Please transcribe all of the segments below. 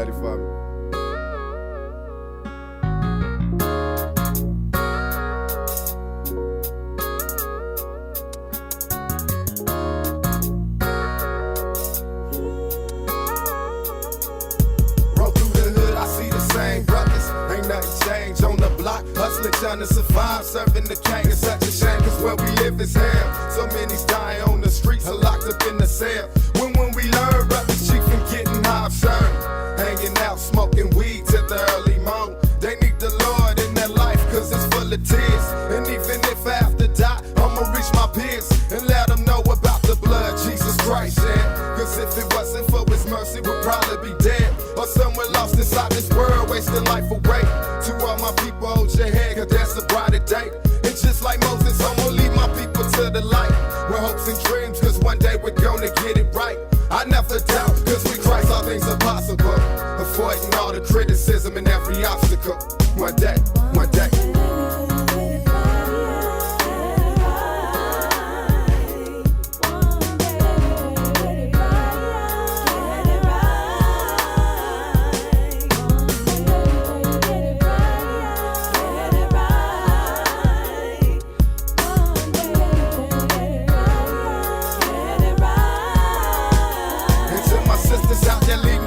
ready for me? Roll through the hood, I see the same brothers. Ain't nothing changed on the block. Hustling, trying to survive, serving the king is such a shame. Cause where we live is hell. So many's dying on the streets, are locked up in the cell. When we learn, brothers chief and getting high absurd. Hanging out, smoking weed till the early morning. They need the Lord in their life, cause it's full of tears. And even if I have to die, I'ma reach my peers and let them know about the blood Jesus Christ shed. Cause if it wasn't for his mercy, we'd probably be dead. Or somewhere lost inside this world, wasting life away. To all my people, hold your head, cause there's a brighter day. And just like Moses, I'm gonna lead my people to the light. With hopes and dreams, cause one day we're gonna get it right. I never doubt, cause with Christ all things are possible. Avoiding all the criticism and every obstacle. One day, one day.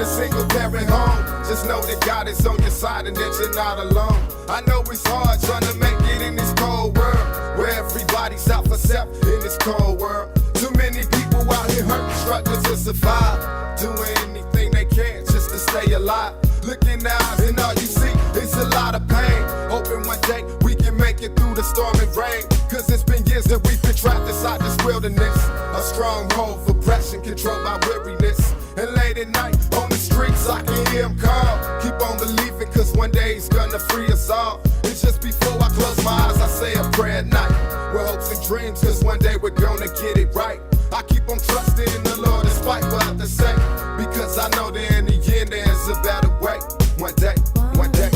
Single parent home, just know that God is on your side and that you're not alone. I know it's hard trying to make it in this cold world, where everybody's out for self in this cold world. Too many people out here hurting, struggling to survive, doing anything they can just to stay alive. Look in the eyes and all you see is a lot of pain. Hoping one day we can make it through the storm and rain. Cause it's been years that we've been trapped inside this wilderness. A stronghold for oppression controlled by weariness. And late at night on the streets I can hear him call. Keep on believing cause one day he's gonna free us all. It's just before I close my eyes I say a prayer at night. With hopes and dreams cause one day we're gonna get it right. I keep on trusting in the Lord despite what others say. Because I know that in the end there's a better way. One day, one day.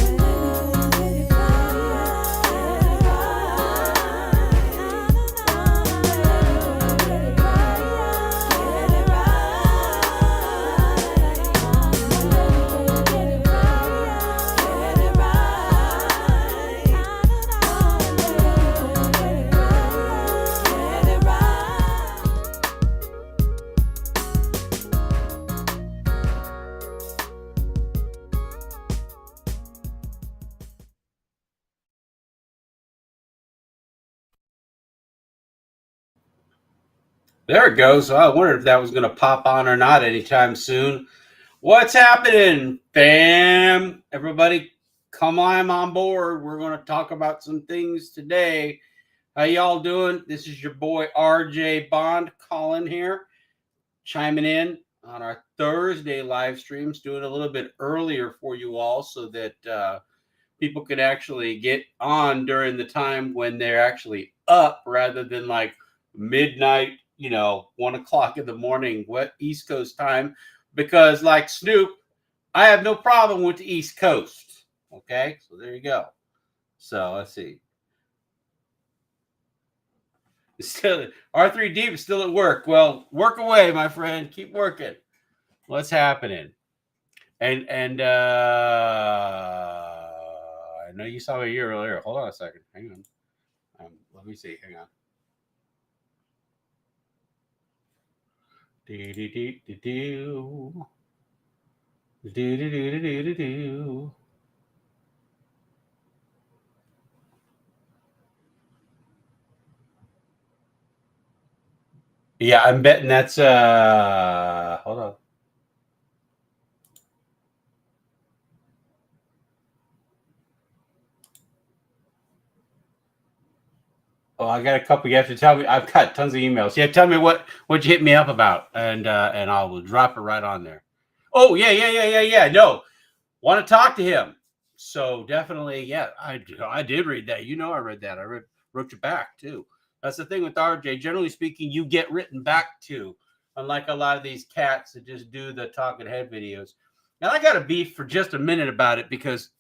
There it goes. So I wondered if that was going to pop on or not anytime soon. What's happening, fam? Everybody, come on board. We're going to talk about some things today. How y'all doing? This is your boy RJ Bond calling here, chiming in on our Thursday live streams, doing a little bit earlier for you all so that people can actually get on during the time when they're actually up rather than like midnight, 1 o'clock in the morning, East Coast time. Because like Snoop, I have no problem with the East Coast. Okay, so there you go. So let's see. Still, R3 Deep is still at work. Well, work away, my friend. Keep working. What's happening? And I know you saw me here earlier. Hold on a second. Hang on. Let me see. Hang on. Yeah, I'm betting that's hold on. Oh, I got a couple. You have to tell me. I've got tons of emails. Yeah, tell me what you hit me up about, and I will drop it right on there. Oh yeah. No, want to talk to him. So definitely, yeah. I did read that. I read that. Wrote you back too. That's the thing with RJ. Generally speaking, you get written back to, unlike a lot of these cats that just do the talking head videos. Now I got a beef for just a minute about it because.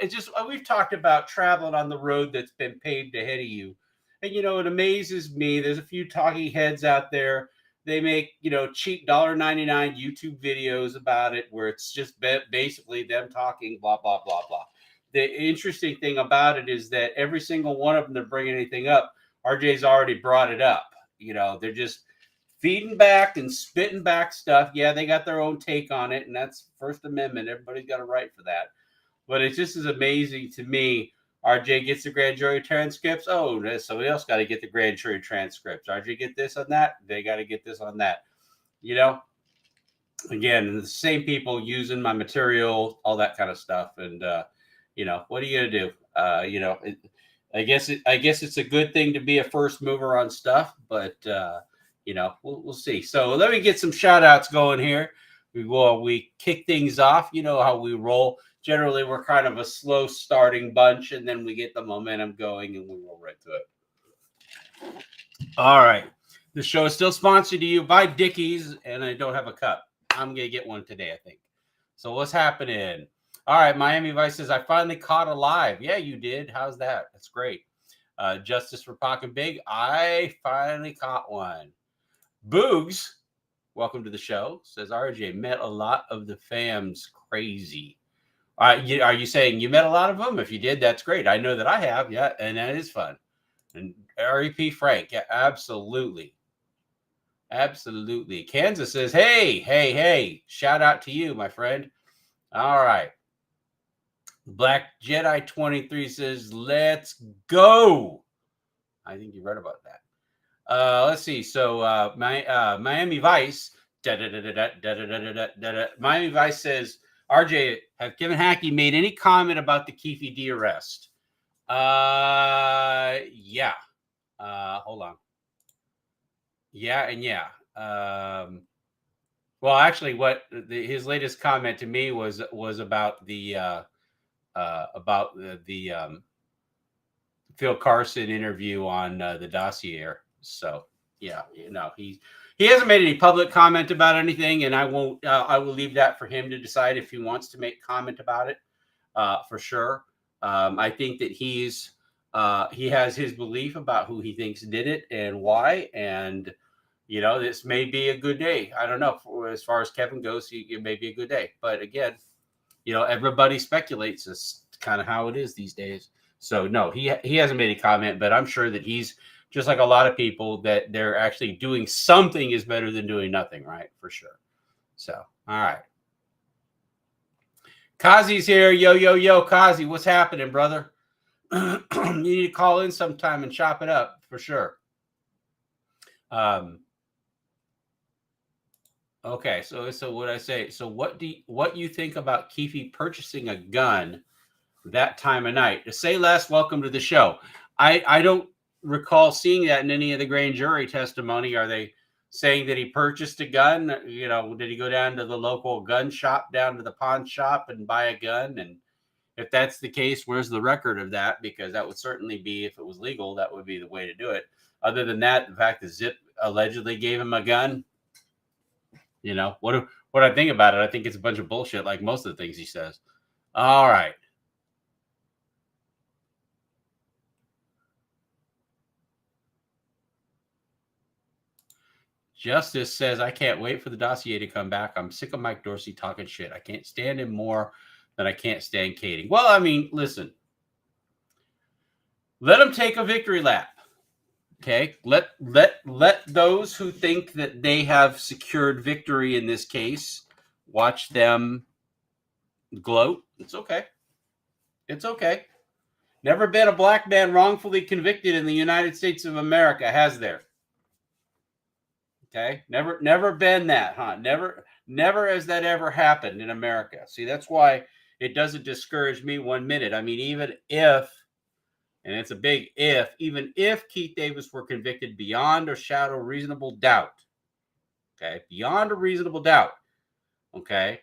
It's just we've talked about traveling on the road that's been paved ahead of you. And, it amazes me. There's a few talking heads out there they make, cheap $1.99 YouTube videos about it where it's just basically them talking, blah, blah, blah, blah. The interesting thing about it is that every single one of them that bring anything up, RJ's already brought it up. They're just feeding back and spitting back stuff. Yeah, they got their own take on it, and that's First Amendment. Everybody's got a right for that. But it's just as amazing to me. RJ gets the grand jury transcripts. Oh, somebody else got to get the grand jury transcripts. RJ get this on that. They got to get this on that. Again, the same people using my material, all that kind of stuff. And, what are you going to do? I guess it's a good thing to be a first mover on stuff, but, we'll see. So let me get some shout outs going here. We kick things off. You know how we roll. Generally, we're kind of a slow starting bunch, and then we get the momentum going, and we roll right to it. All right. The show is still sponsored to you by Dickies, and I don't have a cup. I'm going to get one today, I think. So what's happening? All right. Miami Vice says, I finally caught a live. Yeah, you did. How's that? That's great. Justice for Pac and Big. I finally caught one. Boogs, welcome to the show. Says, RJ, met a lot of the fams. Crazy. Are you saying you met a lot of them? If you did, that's great. I know that I have. Yeah, and that is fun. And R.E.P. Frank. Yeah, absolutely. Absolutely. Kansas says, hey. Shout out to you, my friend. All right. Black Jedi 23 says, let's go. I think you read about that. Let's see. So Miami Vice. Miami Vice says, RJ, have Kevin Hackey made any comment about the Keefe D arrest? Yeah. Hold on. Yeah and yeah. Well, actually, what his latest comment to me was about the Phil Carson interview on the dossier. So yeah, he hasn't made any public comment about anything, and I won't. I will leave that for him to decide if he wants to make comment about it. For sure, I think that he has his belief about who he thinks did it and why, and this may be a good day. I don't know. As far as Kevin goes, it may be a good day, but again, everybody speculates. It's kind of how it is these days. So no, he hasn't made a comment, but I'm sure that he's just like a lot of people that they're actually doing something is better than doing nothing, right? For sure. So, all right. Kazi's here. Yo, Kazi, what's happening, brother? You need to call in sometime and chop it up for sure. Okay, so what I say? So what you think about Keefe purchasing a gun that time of night? To say less, welcome to the show. I don't recall seeing that in any of the grand jury testimony. Are they saying that he purchased a gun? Did he go down to the local gun shop, down to the pawn shop and buy a gun? And if that's the case, where's the record of that? Because that would certainly be, if it was legal, that would be the way to do it. Other than that, the fact that Zip allegedly gave him a gun, what I think about it, I think it's a bunch of bullshit, like most of the things he says. All right. Justice says, I can't wait for the dossier to come back. I'm sick of Mike Dorsey talking shit. I can't stand him more than I can't stand Katie. Well, I mean, listen. Let him take a victory lap. Okay? Let those who think that they have secured victory in this case watch them gloat. It's okay. It's okay. Never been a black man wrongfully convicted in the United States of America, has there? Okay, never been that, huh? Never has that ever happened in America. See, that's why it doesn't discourage me one minute. I mean, even if, and it's a big if, even if Keith Davis were convicted beyond a shadow of reasonable doubt, okay, beyond a reasonable doubt, okay,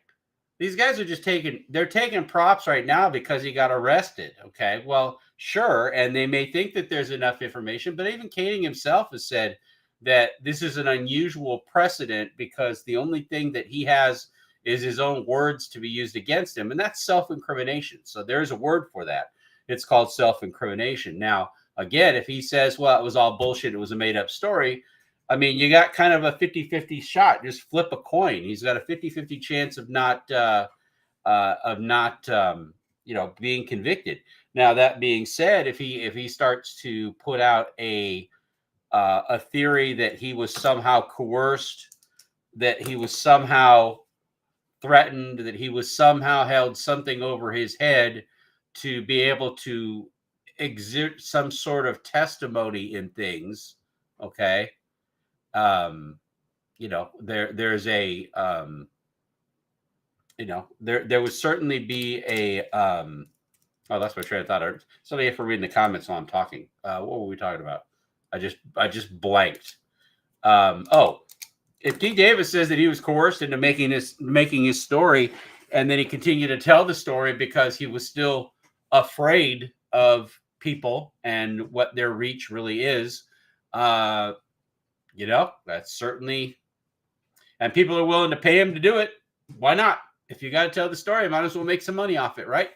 these guys are just taking props right now because he got arrested, okay? Well, sure, and they may think that there's enough information, but even Kading himself has said that this is an unusual precedent because the only thing that he has is his own words to be used against him, and that's self-incrimination. So there's a word for that. It's called self-incrimination. Now, again, if he says, well, it was all bullshit, it was a made-up story, I mean, you got kind of a 50-50 shot. Just flip a coin. He's got a 50-50 chance of not being convicted. Now, that being said, if he starts to put out a theory that he was somehow coerced, that he was somehow threatened, that he was somehow held something over his head to be able to exert some sort of testimony in things, okay, there's a there would certainly be a oh, that's my train of thought. Somebody for reading the comments while I'm talking. What were we talking about? I just blanked. If D. Davis says that he was coerced into making his story, and then he continued to tell the story because he was still afraid of people and what their reach really is, that's certainly, and people are willing to pay him to do it. Why not? If you got to tell the story, might as well make some money off it, right?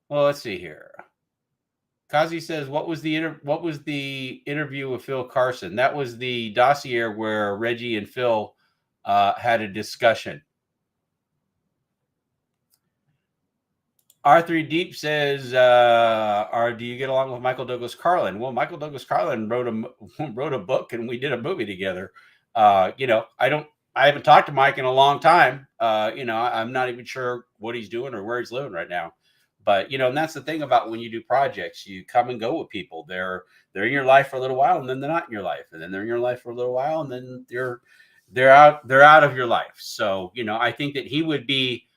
Well, let's see here. Kazi says, what was the interview with Phil Carson? That was the dossier where Reggie and Phil had a discussion. R3 Deep says, do you get along with Michael Douglas Carlin? Well, Michael Douglas Carlin wrote a book, and we did a movie together. I haven't talked to Mike in a long time. I'm not even sure what he's doing or where he's living right now. But, and that's the thing about when you do projects, you come and go with people. They're in your life for a little while, and then they're not in your life. And then they're in your life for a little while, and then they're out of your life. So, I think that he would be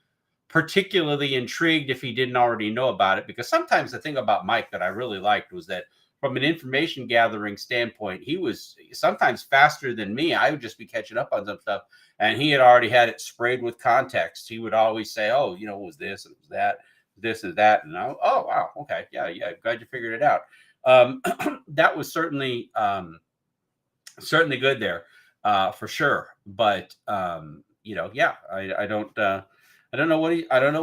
particularly intrigued if he didn't already know about it, because sometimes the thing about Mike that I really liked was that from an information gathering standpoint, he was sometimes faster than me. I would just be catching up on some stuff, and he had already had it sprayed with context. He would always say, oh, it was this, and it was that, this is that, and oh wow, okay, yeah, glad you figured it out. That was certainly good there, for sure. But I don't know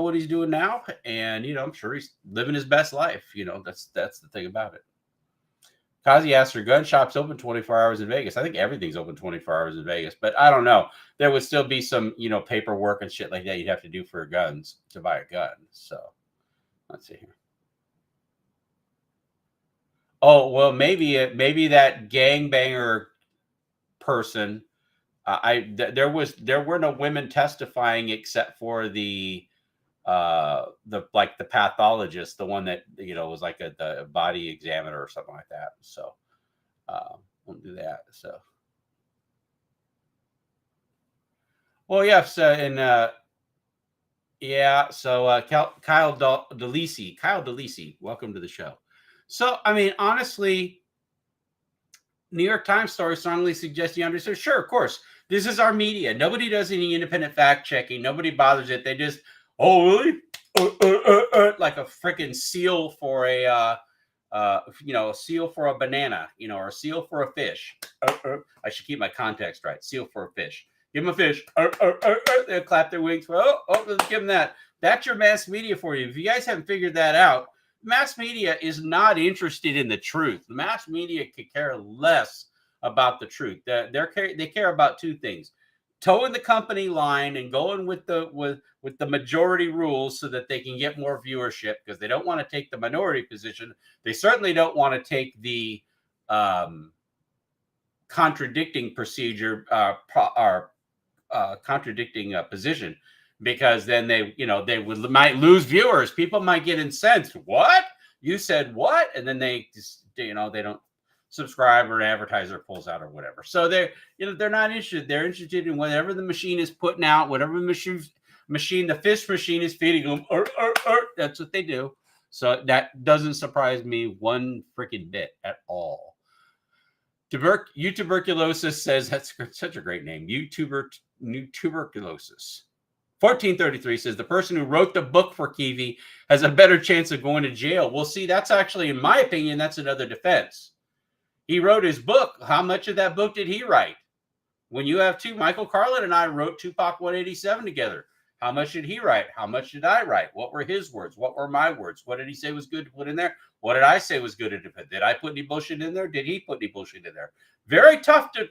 what he's doing now, and I'm sure he's living his best life. That's the thing about it. Kazi asked, are gun shops open 24 hours in Vegas? I think everything's open 24 hours in Vegas, but I don't know. There would still be some paperwork and shit like that you'd have to do for guns to buy a gun. So let's see here. Oh, well, maybe that gangbanger person. There were no women testifying except for the pathologist, the one that was like the body examiner or something like that. So we'll do that. So well, yeah. So Kyle DeLisi, welcome to the show. So, I mean, honestly, New York Times story strongly suggests you understand. Sure, of course. This is our media. Nobody does any independent fact checking. Nobody bothers it. They just, oh, really? Like a freaking seal for a seal for a banana, or a seal for a fish. I should keep my context right. Seal for a fish. Give them a fish. They'll clap their wings. Let's give them that. That's your mass media for you. If you guys haven't figured that out, mass media is not interested in the truth. The mass media could care less about the truth. They care about two things: towing the company line and going with the majority rules so that they can get more viewership, because they don't want to take the minority position. They certainly don't want to take the contradicting procedure contradicting position, because then they might lose viewers. People might get incensed. What? You said what? And then they just, they don't subscribe, or an advertiser pulls out or whatever. So they're not interested. They're interested in whatever the machine is putting out, whatever the fish machine is feeding them. That's what they do. So that doesn't surprise me one freaking bit at all. Tuberculosis says, that's such a great name. Tuberculosis. 1433 says the person who wrote the book for Keefe has a better chance of going to jail. Well, see, that's actually, in my opinion, that's another defense. He wrote his book. How much of that book did he write? When you have Michael Carlin and I wrote Tupac 187 together. How much did he write? How much did I write? What were his words? What were my words? What did he say was good to put in there? What did I say was good to put? Did I put any bullshit in there? Did he put any bullshit in there? Very tough to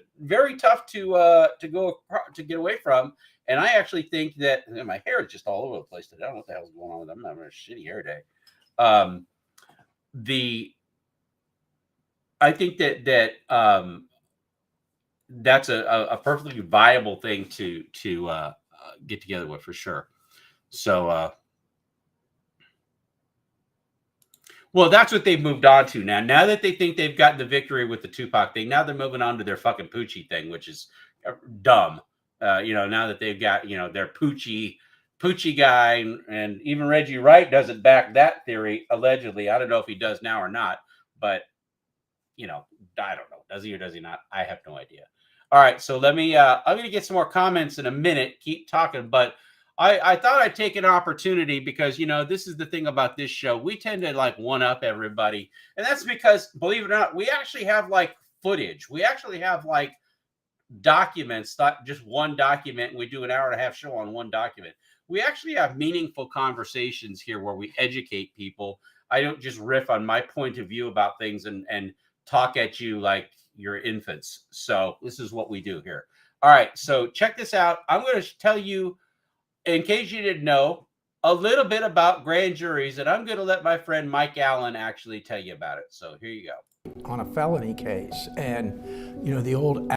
get away from. And I actually think that my hair is just all over the place today. I don't know what the hell's going on with them. I'm having a shitty hair day. I think that's a perfectly viable thing to get together with for sure. So, well, that's what they've moved on to now. Now that they think they've gotten the victory with the Tupac thing, now they're moving on to their fucking Poochie thing, which is dumb. Now that they've got, their Poochie guy, and even Reggie Wright doesn't back that theory, allegedly. I don't know if he does now or not, but, I don't know. Does he or does he not? I have no idea. All right, so let me, I'm going to get some more comments in a minute. Keep talking, but I thought I'd take an opportunity because, this is the thing about this show. We tend to one-up everybody. And that's because, believe it or not, we actually have footage. We actually have documents, not just one document. And we do an hour-and-a-half show on one document. We actually have meaningful conversations here where we educate people. I don't just riff on my point of view about things and talk at you like you're infants. So this is what we do here. All right, so check this out. I'm going to tell you, in case you didn't know, a little bit about grand juries, and I'm going to let my friend Mike Allen actually tell you about it. So here you go. On a felony case, and the old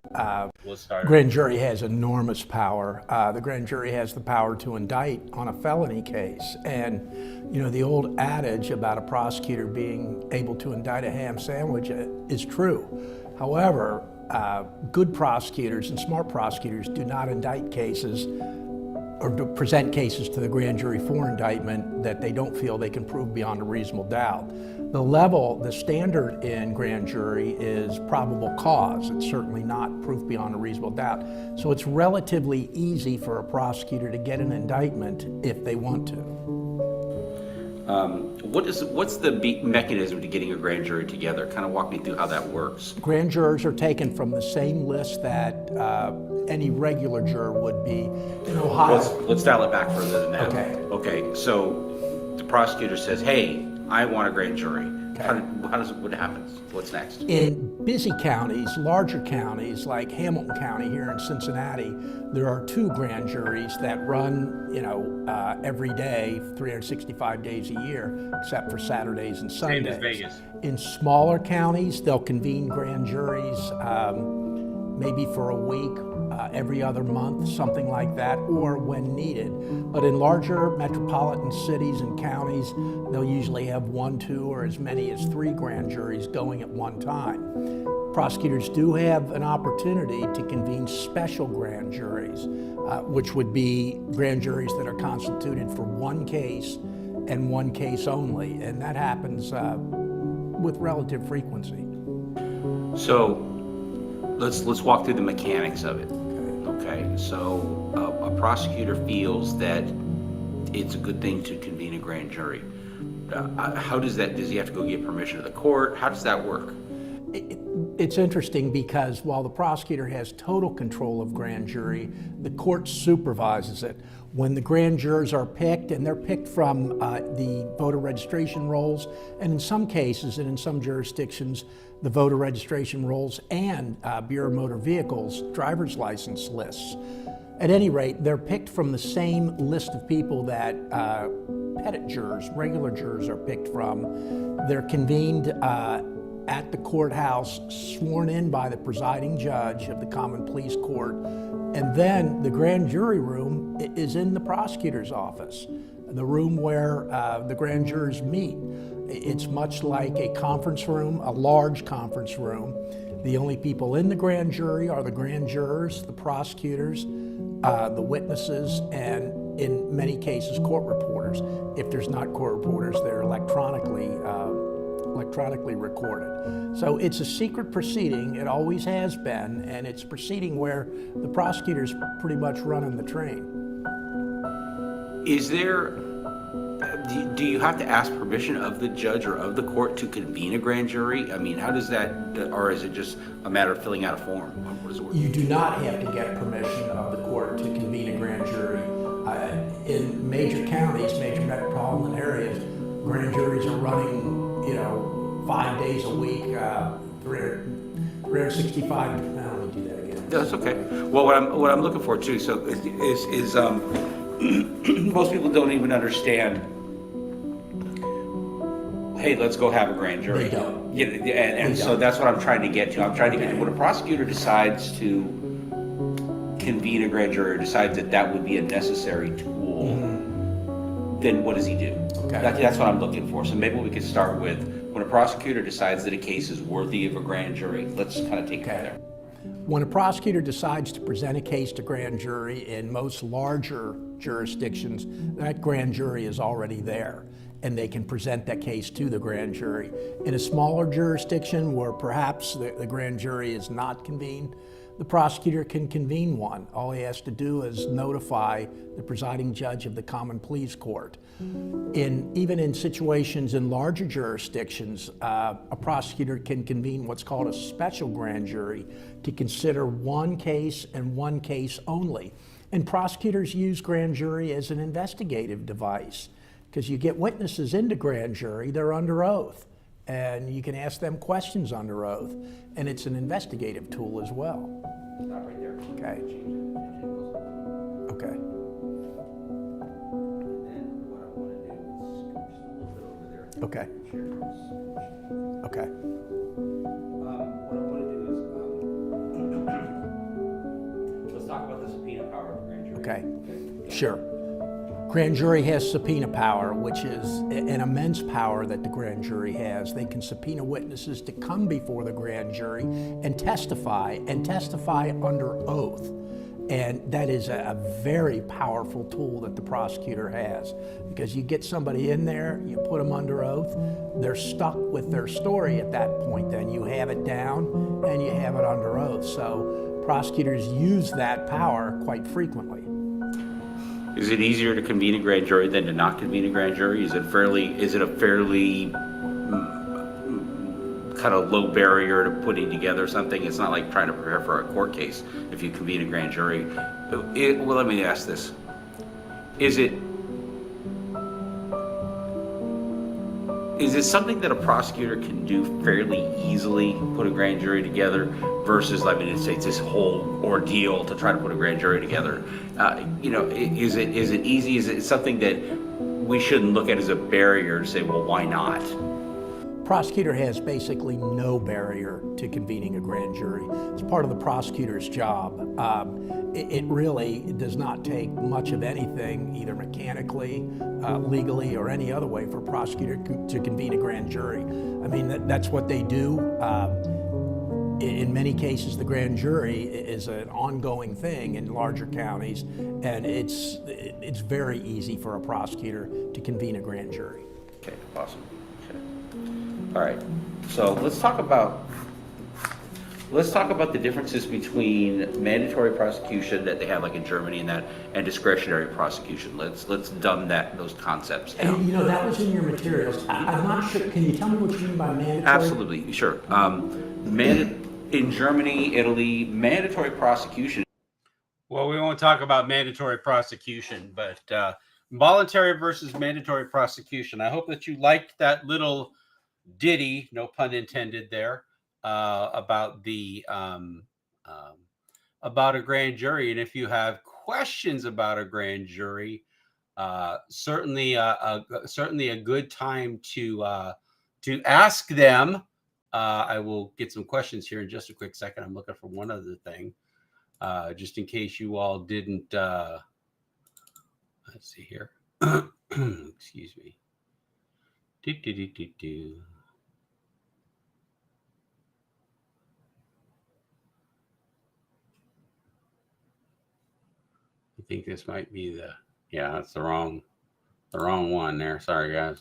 grand jury has enormous power. The grand jury has the power to indict on a felony case, and the old adage about a prosecutor being able to indict a ham sandwich is true. However, good prosecutors and smart prosecutors do not indict cases or to present cases to the grand jury for indictment that they don't feel they can prove beyond a reasonable doubt. The standard in grand jury is probable cause. It's certainly not proof beyond a reasonable doubt. So it's relatively easy for a prosecutor to get an indictment if they want to. What's the mechanism to getting a grand jury together? Kind of walk me through how that works. Grand jurors are taken from the same list that any regular juror would be in Ohio. Let's dial it back further than that. Okay. So the prosecutor says, "Hey, I want a grand jury." Okay. What happens? What's next? In busy counties, larger counties like Hamilton County here in Cincinnati, there are 2 grand juries that run, every day, 365 days a year, except for Saturdays and Sundays. Same as Vegas. In smaller counties, they'll convene grand juries maybe for a week, every other month, something like that, or when needed. But in larger metropolitan cities and counties, they'll usually have 1, 2, or as many as 3 grand juries going at one time. Prosecutors do have an opportunity to convene special grand juries, which would be grand juries that are constituted for one case and one case only, and that happens with relative frequency. So let's walk through the mechanics of it. Okay, so a prosecutor feels that it's a good thing to convene a grand jury. How does he have to go get permission of the court? How does that work? It's interesting because while the prosecutor has total control of grand jury, the court supervises it. When the grand jurors are picked, and they're picked from the voter registration rolls, and in some cases and in some jurisdictions, the voter registration rolls and Bureau of Motor Vehicles driver's license lists. At any rate, they're picked from the same list of people that petit jurors, regular jurors, are picked from. They're convened at the courthouse, sworn in by the presiding judge of the Common Pleas Court, and then the grand jury room is in the prosecutor's office, the room where the grand jurors meet. It's much like a conference room, a large conference room. The only people in the grand jury are the grand jurors, the prosecutors, the witnesses, and in many cases, court reporters. If there's not court reporters, they're electronically recorded. So it's a secret proceeding, it always has been, and it's a proceeding where the prosecutor's pretty much running the train. Do you have to ask permission of the judge or of the court to convene a grand jury? I mean, how does that, or is it just a matter of filling out a form? What does it work? You do not have to get permission of the court to convene a grand jury. grand juries are running, 5 days a week, 365. Let me do that again. That's okay. Well, what I'm looking for too, so is most people don't even understand. Hey, let's go have a grand jury. They don't. Yeah, and so that's what I'm trying to get to. I'm trying to get to when a prosecutor decides to convene a grand jury or decides that would be a necessary tool, then what does he do? Okay. That's what I'm looking for. So maybe we could start with when a prosecutor decides that a case is worthy of a grand jury. Let's kind of take it from there. When a prosecutor decides to present a case to grand jury in most larger jurisdictions, that grand jury is already there, and they can present that case to the grand jury. In a smaller jurisdiction where perhaps the grand jury is not convened, the prosecutor can convene one. All he has to do is notify the presiding judge of the common pleas court. Even in situations in larger jurisdictions, a prosecutor can convene what's called a special grand jury to consider one case and one case only. And prosecutors use grand jury as an investigative device, because you get witnesses into grand jury, they're under oath, and you can ask them questions under oath, and it's an investigative tool as well. Stop right there. Okay. Okay. And what I want to do is scoot just a little bit over there. Okay. Okay. What I want to do is let's talk about the subpoena power of the grand jury. Okay. Sure. Grand jury has subpoena power, which is an immense power that the grand jury has. They can subpoena witnesses to come before the grand jury and testify under oath. And that is a very powerful tool that the prosecutor has, because you get somebody in there, you put them under oath, they're stuck with their story at that point. Then you have it down and you have it under oath. So prosecutors use that power quite frequently. Is it easier to convene a grand jury than to not convene a grand jury? Is it a fairly kind of low barrier to putting together something? It's not like trying to prepare for a court case if you convene a grand jury. Well, let me ask this. Is it something that a prosecutor can do fairly easily, put a grand jury together, versus, it's this whole ordeal to try to put a grand jury together? Is it easy? Is it something that we shouldn't look at as a barrier to say, well, why not? Prosecutor has basically no barrier to convening a grand jury. It's part of the prosecutor's job. It really does not take much of anything, either mechanically, legally, or any other way, for a prosecutor to convene a grand jury. That's what they do. In many cases, the grand jury is an ongoing thing in larger counties, and it's very easy for a prosecutor to convene a grand jury. Okay, awesome. Okay. All right. So let's talk about the differences between mandatory prosecution that they have, like in Germany, and discretionary prosecution. Let's dumb those concepts down. And that was in your materials. I'm not sure. Can you tell me what you mean by mandatory? Absolutely, sure. In Germany, Italy, mandatory prosecution. Well, we won't talk about mandatory prosecution, but voluntary versus mandatory prosecution. I hope that you liked that little ditty, no pun intended there, about a grand jury. And if you have questions about a grand jury, certainly a good time to ask them. I will get some questions here in just a quick second. I'm looking for one other thing, just in case you all didn't. Let's see here. Excuse me. I think this might be that's the wrong one there. Sorry, guys.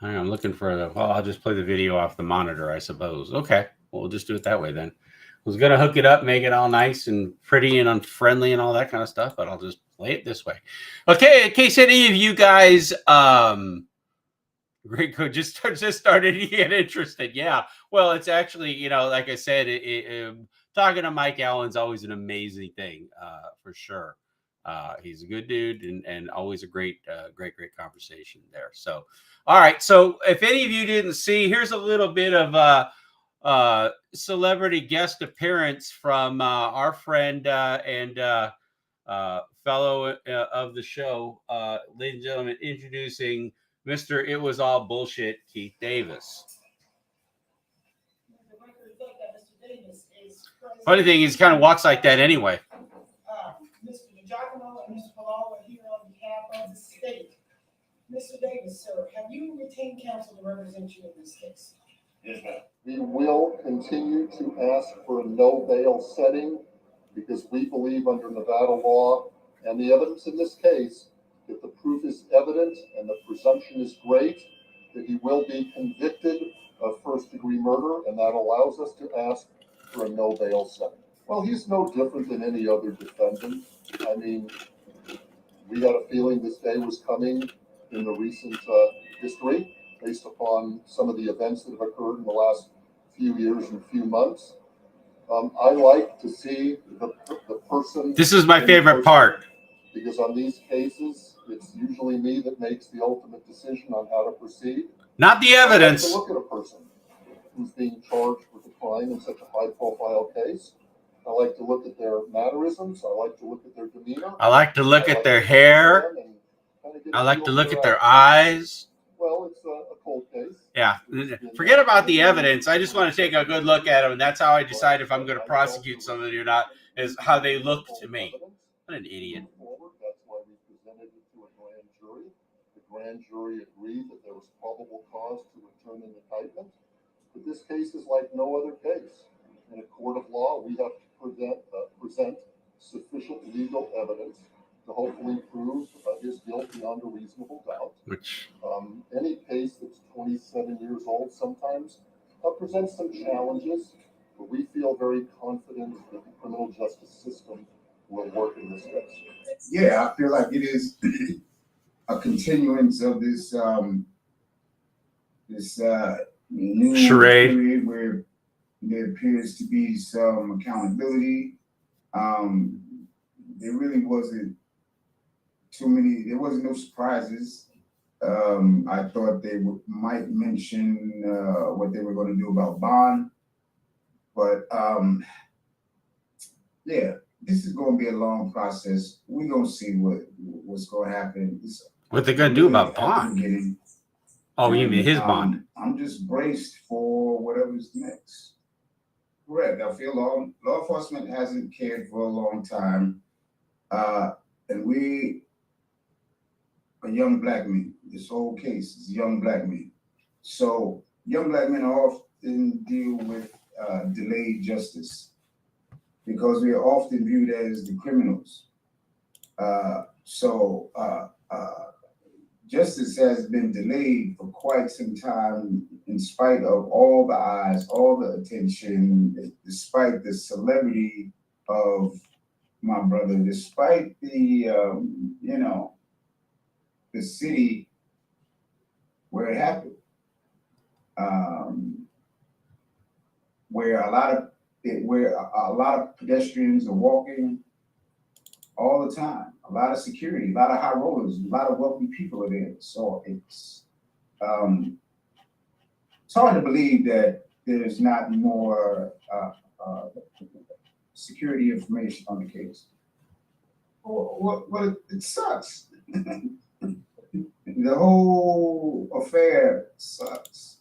I'm looking for I'll just play the video off the monitor, I suppose. Okay, well, we'll just do it that way then. I was going to hook it up, make it all nice and pretty and unfriendly and all that kind of stuff, but I'll just play it this way. Okay, in case any of you guys Great coach just started to get interested. Yeah. Well, it's actually, like I said, talking to Mike Allen's always an amazing thing, for sure. He's a good dude and always a great conversation there. So, all right. So if any of you didn't see, here's a little bit of celebrity guest appearance from our friend and fellow of the show, ladies and gentlemen, introducing Mr. It Was All Bullshit, Keith Davis. Funny thing, he kind of walks like that anyway. Mr. Giacomo and Mr. Palal are here on behalf of the state. Mr. Davis, sir, have you retained counsel to represent you in this case? Yes, ma'am. We will continue to ask for a no bail setting because we believe under Nevada law and the evidence in this case, if the proof is evident and the presumption is great, that he will be convicted of first-degree murder, and that allows us to ask for a no bail setting. Well, he's no different than any other defendant. I mean, we had a feeling this day was coming in the recent history based upon some of the events that have occurred in the last few years and few months. I like to see the person. This is my favorite part. Because on these cases, it's usually me that makes the ultimate decision on how to proceed. Not the evidence. I like to look at a person who's being charged with a crime in such a high-profile case. I like to look at their mannerisms. I like to look at their demeanor. I like to look at their hair. I like to look at their eyes. Well, it's a cold case. Yeah. Forget about the evidence. I just want to take a good look at them, and that's how I decide if I'm going to prosecute somebody or not, is how they look to me. What an idiot. That's why we presented it to a grand jury. The grand jury agreed that there was probable cause to return an indictment. But this case is like no other case. In a court of law, we have to present sufficient legal evidence to hopefully prove his guilt beyond a reasonable doubt. Which any case that's 27 years old sometimes presents some challenges, but we feel very confident that the criminal justice system will work in this case. Yeah, I feel like it is a continuance of this new charade period where there appears to be some accountability. There really wasn't too many. There wasn't no surprises. I thought they might mention what they were going to do about bond, but yeah. This is going to be a long process. We're going to see what's going to happen. what they're going to do about bond? Oh, you mean his bond? I'm just braced for whatever's next. Correct. I feel law enforcement hasn't cared for a long time. And we are young black men. This whole case is young black men. So young black men often deal with delayed justice, because we are often viewed as the criminals. So justice has been delayed for quite some time in spite of all the eyes, all the attention, despite the celebrity of my brother, despite the, the city where it happened, where a lot of pedestrians are walking all the time, a lot of security, a lot of high rollers, a lot of wealthy people are there. So it's hard to believe that there's not more security information on the case. Well, it sucks. The whole affair sucks.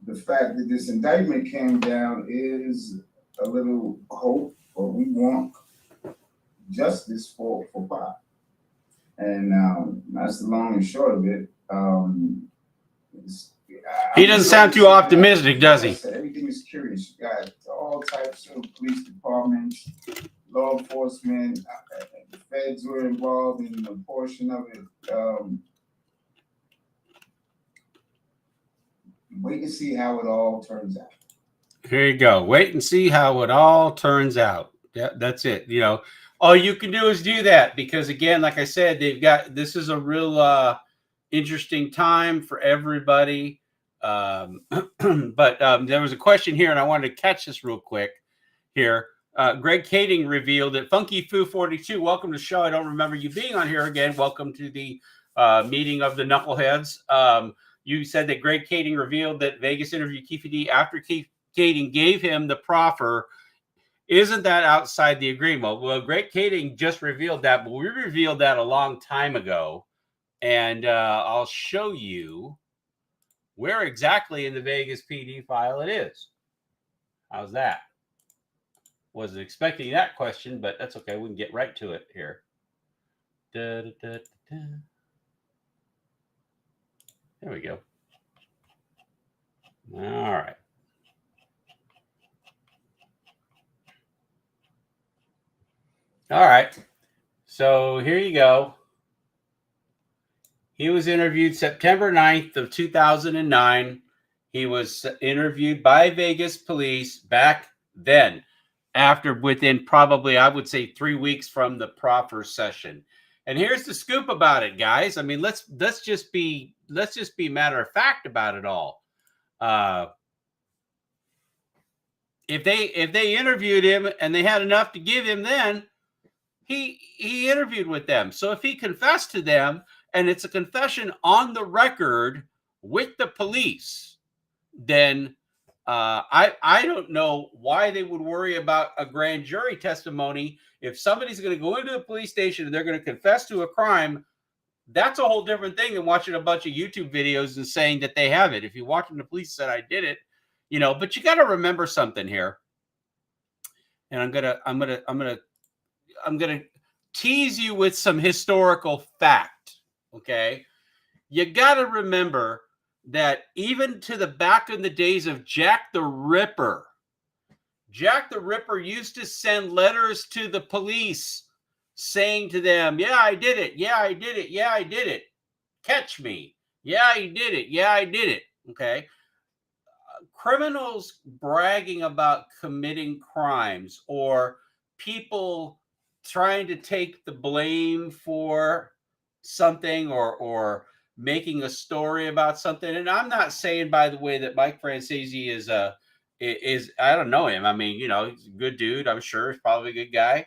The fact that this indictment came down is a little hope, but we want justice for Pop. And that's the long and short of it. He doesn't sound too optimistic, does he? Everything is curious. You got all types of police departments, law enforcement, the feds were involved in a portion of it. Wait and see how it all turns out. Here you go. Wait and see how it all turns out. Yeah, that's it. All you can do is do that, because again, like I said, this is a real interesting time for everybody. But there was a question here, and I wanted to catch this real quick here. Greg Kading revealed that Funky Foo 42, welcome to the show. I don't remember you being on here again. Welcome to the meeting of the Knuckleheads. You said that Greg Kading revealed that Vegas interviewed Keefe D after Keefe Kading gave him the proffer. Isn't that outside the agreement? Well, Greg Kading just revealed that, but we revealed that a long time ago. And I'll show you where exactly in the Vegas PD file it is. How's that? Wasn't expecting that question, but that's okay. We can get right to it here. Da, da, da, da. There we go. All right. All right. So here you go. He was interviewed September 9th of 2009. He was interviewed by Vegas police back then, within probably, I would say, 3 weeks from the proffer session. And here's the scoop about it, guys. I mean, let's just be matter of fact about it all. If they interviewed him and they had enough to give him, then he interviewed with them. So if he confessed to them, and it's a confession on the record with the police, then I don't know why they would worry about a grand jury testimony. If somebody's going to go into the police station and they're going to confess to a crime, that's a whole different thing than watching a bunch of YouTube videos and saying that they have it. If you're watching the police said I did it, but you got to remember something here. And I'm gonna tease you with some historical fact. Okay, you got to remember that even to the back in the days of Jack the Ripper used to send letters to the police saying to them, yeah, I did it. Yeah, I did it. Yeah, I did it. Catch me. Yeah, I did it. Yeah, I did it. Okay. Criminals bragging about committing crimes or people trying to take the blame for something or making a story about something. And I'm not saying, by the way, that Mike Francesi is I don't know him. I mean, he's a good dude. I'm sure he's probably a good guy.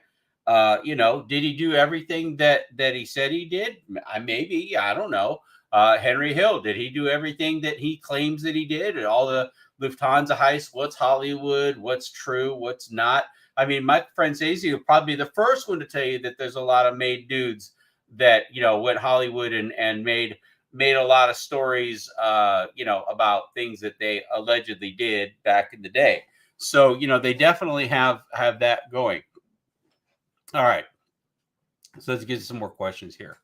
Did he do everything that he said he did? Maybe, I don't know. Henry Hill, did he do everything that he claims that he did? All the Lufthansa heists, what's Hollywood, what's true, what's not. I mean, Mike Francesi would probably be the first one to tell you that there's a lot of made dudes that, went Hollywood and made a lot of stories, about things that they allegedly did back in the day. So, they definitely have that going. All right. So let's get some more questions here.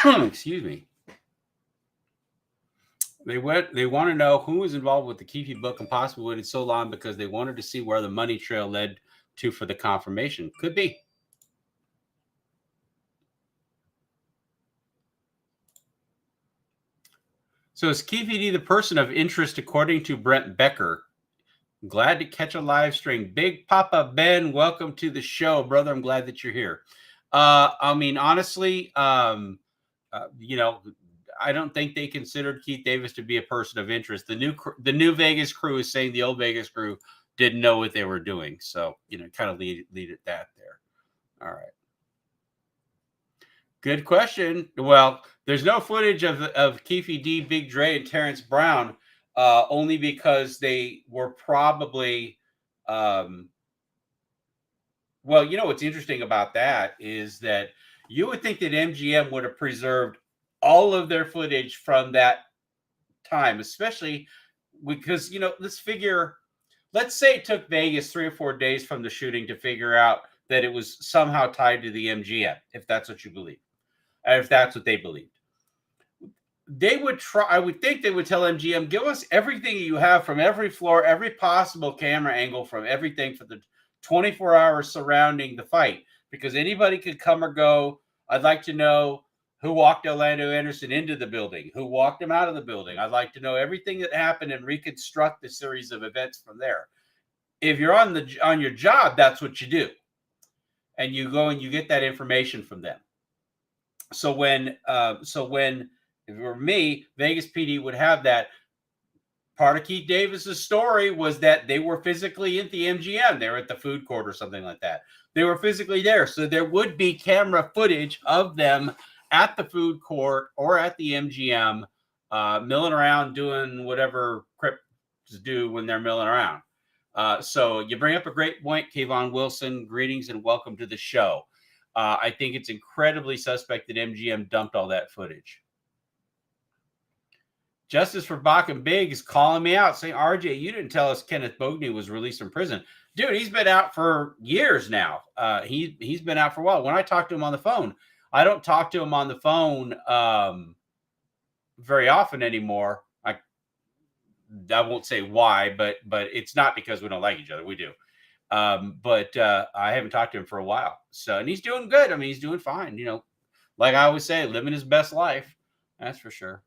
Excuse me. They want to know who was involved with the Keefe book and possibly waited so long because they wanted to see where the money trail led to for the confirmation. Could be. So is Keefe D the person of interest according to Brent Becker? Glad to catch a live stream. Big Papa Ben, welcome to the show, brother. I'm glad that you're here. I mean, honestly, I don't think they considered Keith Davis to be a person of interest. The new Vegas crew is saying the old Vegas crew didn't know what they were doing. So, kind of lead at that there. All right. Good question. Well, there's no footage of Keefe D, Big Dre, and Terrence Brown, only because they were probably well, what's interesting about that is that you would think that MGM would have preserved all of their footage from that time, especially because, let's say it took Vegas 3 or 4 days from the shooting to figure out that it was somehow tied to the MGM, if that's what you believe, or if that's what they believed. They would try, I would think they would tell MGM, give us everything you have from every floor, every possible camera angle from everything for the 24 hours surrounding the fight, because anybody could come or go. I'd like to know Who walked Orlando Anderson into the building? Who walked him out of the building? I'd like to know everything that happened and reconstruct the series of events from there. If you're on your job, that's what you do, and you go and you get that information from them. So when if it were me, Vegas PD would have that. Part of Keith Davis's story was that they were physically at the MGM. They were at the food court or something like that. They were physically there. So there would be camera footage of them at the food court or at the MGM, milling around doing whatever Crips do when they're milling around. So you bring up a great point, Kayvon Wilson. Greetings and welcome to the show. I think it's incredibly suspect that MGM dumped all that footage. Justice for Bach and Big is calling me out, saying, RJ, you didn't tell us Kenneth Bogney was released from prison. Dude, he's been out for years now. He's been out for a while. When I talk to him on the phone, I don't talk to him on the phone very often anymore. I won't say why, but it's not because we don't like each other. We do. But I haven't talked to him for a while. So, and he's doing good. I mean, he's doing fine. You know, like I always say, living his best life. That's for sure.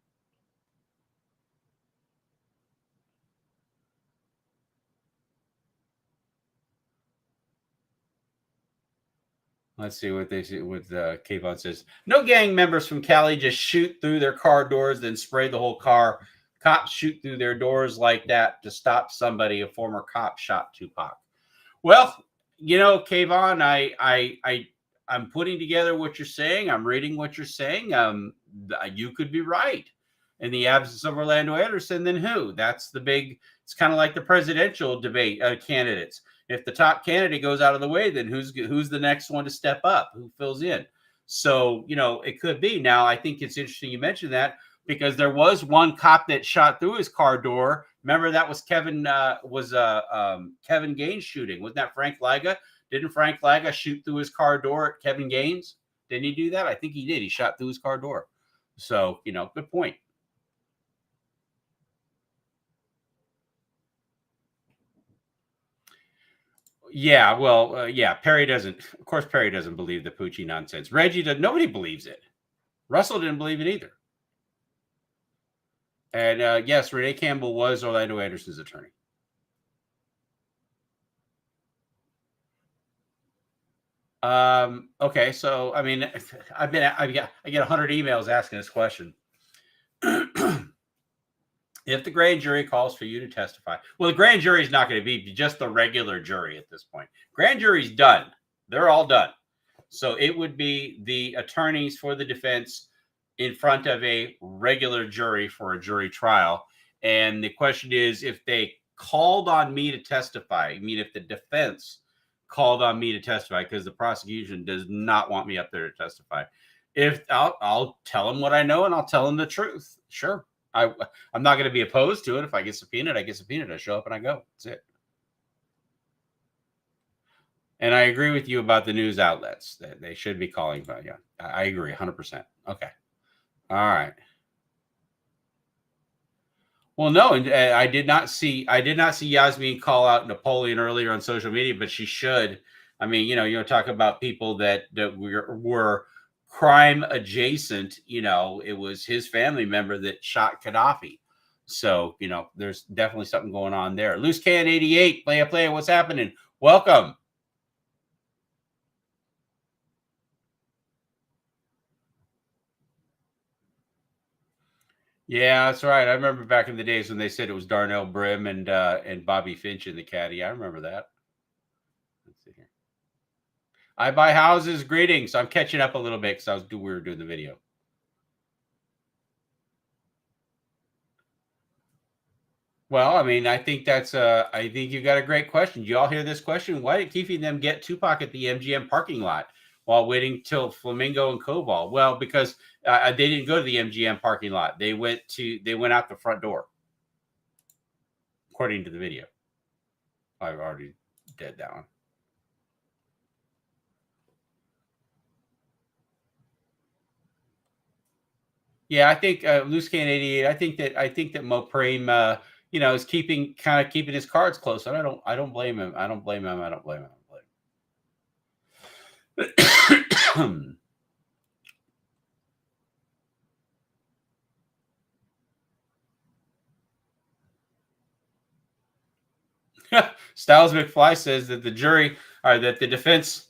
Let's see what they see. What Kayvon says. No gang members from Cali just shoot through their car doors, then spray the whole car. Cops shoot through their doors like that to stop somebody. A former cop shot Tupac. Well, you know, Kayvon, I'm putting together what you're saying. I'm reading what you're saying. You could be right. In the absence of Orlando Anderson, then who? That's the big. It's kind of like the presidential debate candidates. If the top candidate goes out of the way, then who's the next one to step up? Who fills in? So, you know, it could be. Now, I think it's interesting you mentioned that because there was one cop that shot through his car door. Remember, that was Kevin Gaines shooting. Wasn't that Frank Liga? Didn't Frank Liga shoot through his car door at Kevin Gaines? Didn't he do that? I think he did. He shot through his car door. So, you know, good point. Yeah, well, yeah, Perry doesn't. Of course, Perry doesn't believe the Poochie nonsense. Reggie does. Nobody believes it. Russell didn't believe it either. And yes, Renee Campbell was Orlando Anderson's attorney. Okay, so I mean, I get 100 emails asking this question. If the grand jury calls for you to testify, well, the grand jury is not going to be just the regular jury at this point. Grand jury's done. They're all done. So it would be the attorneys for the defense in front of a regular jury for a jury trial. And the question is, if they called on me to testify, I mean, if the defense called on me to testify, because the prosecution does not want me up there to testify, if I'll tell them what I know and I'll tell them the truth. Sure. I'm not going to be opposed to it. If I get subpoenaed, I get subpoenaed. I show up and I go. That's it. And I agree with you about the news outlets that they should be calling. But yeah, I agree 100%. Okay. All right. Well, no, and I did not see Yasmin call out Napoleon earlier on social media, but she should. I mean, you talk about people that were crime adjacent. It was his family member that shot Gaddafi. So, there's definitely something going on there. Loose Can 88, play. What's happening? Welcome. Yeah, that's right. I remember back in the days when they said it was Darnell Brim and Bobby Finch in the caddy. I remember that. Let's see here. I buy houses. Greetings. I'm catching up a little bit because we were doing the video. Well, I mean, I think I think you got a great question. You all hear this question? Why did Keefe and them get Tupac at the MGM parking lot while waiting till Flamingo and Koval? Well, because they didn't go to the MGM parking lot. They went out the front door, according to the video. I've already did that one. Yeah, I think Loose Can 88. I think that Mo Prame, is keeping his cards close. And I don't blame him. I don't blame him. Styles McFly says that the jury, or that the defense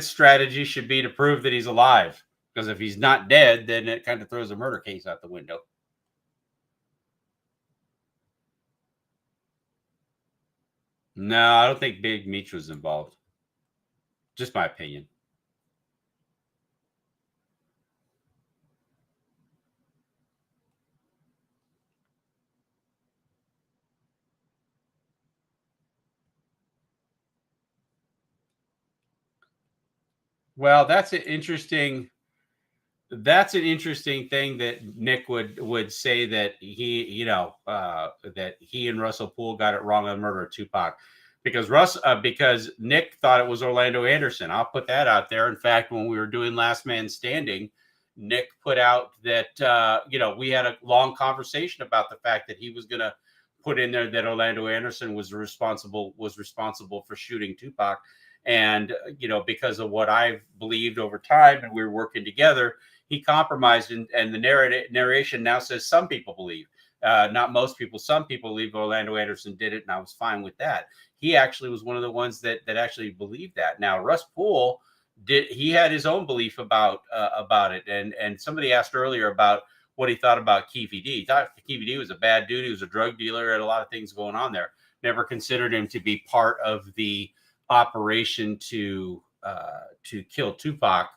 strategy should be to prove that he's alive, because if he's not dead, then it kind of throws a murder case out the window. No, I don't think Big Meech was involved. Just my opinion. Well, that's an interesting thing that Nick would say, that he, that he and Russell Poole got it wrong on the murder of Tupac, because Nick thought it was Orlando Anderson. I'll put that out there. In fact, when we were doing Last Man Standing, Nick put out that we had a long conversation about the fact that he was going to put in there that Orlando Anderson was responsible for shooting Tupac. And, because of what I've believed over time, and we were working together, he compromised, and the narration now says some people believe, not most people, some people believe Orlando Anderson did it, and I was fine with that. He actually was one of the ones that actually believed that. Now, Russ Poole he had his own belief about it, and somebody asked earlier about what he thought about Keefe D. He thought Keefe D was a bad dude. He was a drug dealer, had a lot of things going on there. Never considered him to be part of the operation to kill Tupac.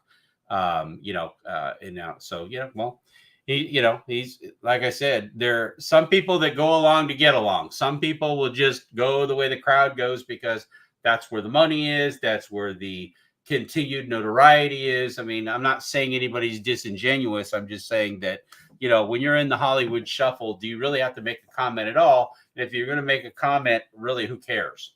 He's, like I said, there are some people that go along to get along. Some people will just go the way the crowd goes because that's where the money is. That's where the continued notoriety is. I mean, I'm not saying anybody's disingenuous. I'm just saying that, when you're in the Hollywood shuffle, do you really have to make a comment at all? And if you're going to make a comment, really, who cares?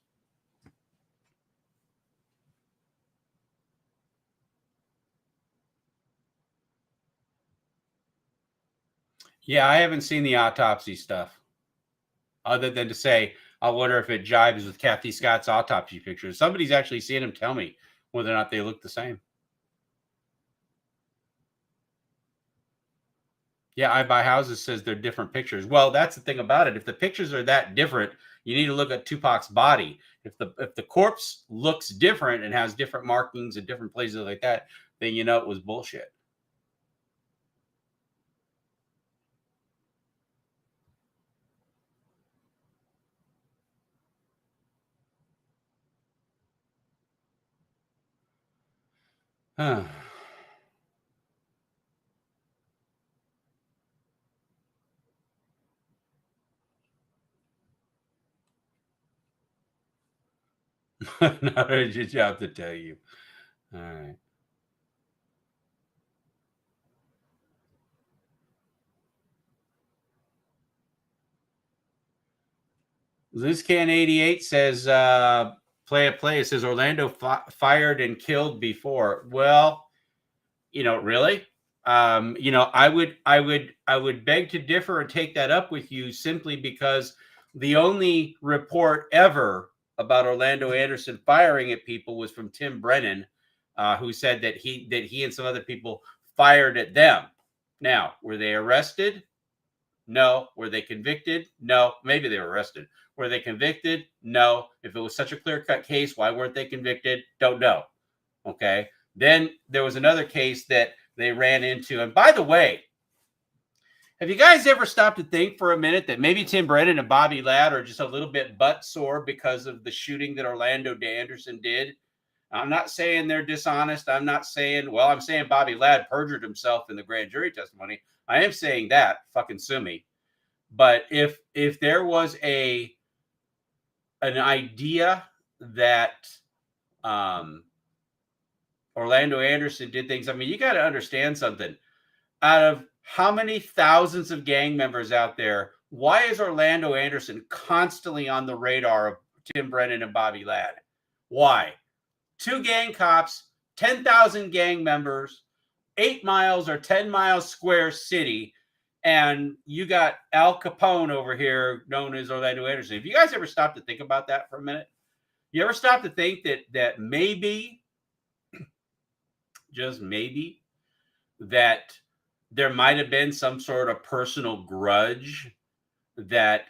Yeah, I haven't seen the autopsy stuff, other than to say, I wonder if it jives with Kathy Scott's autopsy pictures. Somebody's actually seen them tell me whether or not they look the same. Yeah, I Buy Houses says they're different pictures. Well, that's the thing about it. If the pictures are that different, you need to look at Tupac's body. If the corpse looks different and has different markings in different places like that, then it was bullshit. Huh. No, I just have to tell you. All right. Loose Can 88 says, play. It says Orlando fired and killed before. Well, really? I would beg to differ and take that up with you, simply because the only report ever about Orlando Anderson firing at people was from Tim Brennan, who said that he and some other people fired at them. Now, were they arrested? No. Were they convicted? No. Maybe they were arrested. Were they convicted? No. If it was such a clear-cut case, why weren't they convicted? Don't know. Okay. Then there was another case that they ran into. And by the way, have you guys ever stopped to think for a minute that maybe Tim Brennan and Bobby Ladd are just a little bit butt sore because of the shooting that Orlando Anderson did? I'm not saying they're dishonest. I'm saying Bobby Ladd perjured himself in the grand jury testimony. I am saying that. Fucking sue me. But if there was an idea that Orlando Anderson did things, I mean, you got to understand something. Out of how many thousands of gang members out there, why is Orlando Anderson constantly on the radar of Tim Brennan and Bobby Ladd? Why? 2 gang cops, 10,000 gang members, 8 miles or 10 miles square city, and you got Al Capone over here known as Orlando Anderson. Have you guys ever stopped to think about that for a minute? You ever stop to think that maybe, just maybe, that there might have been some sort of personal grudge that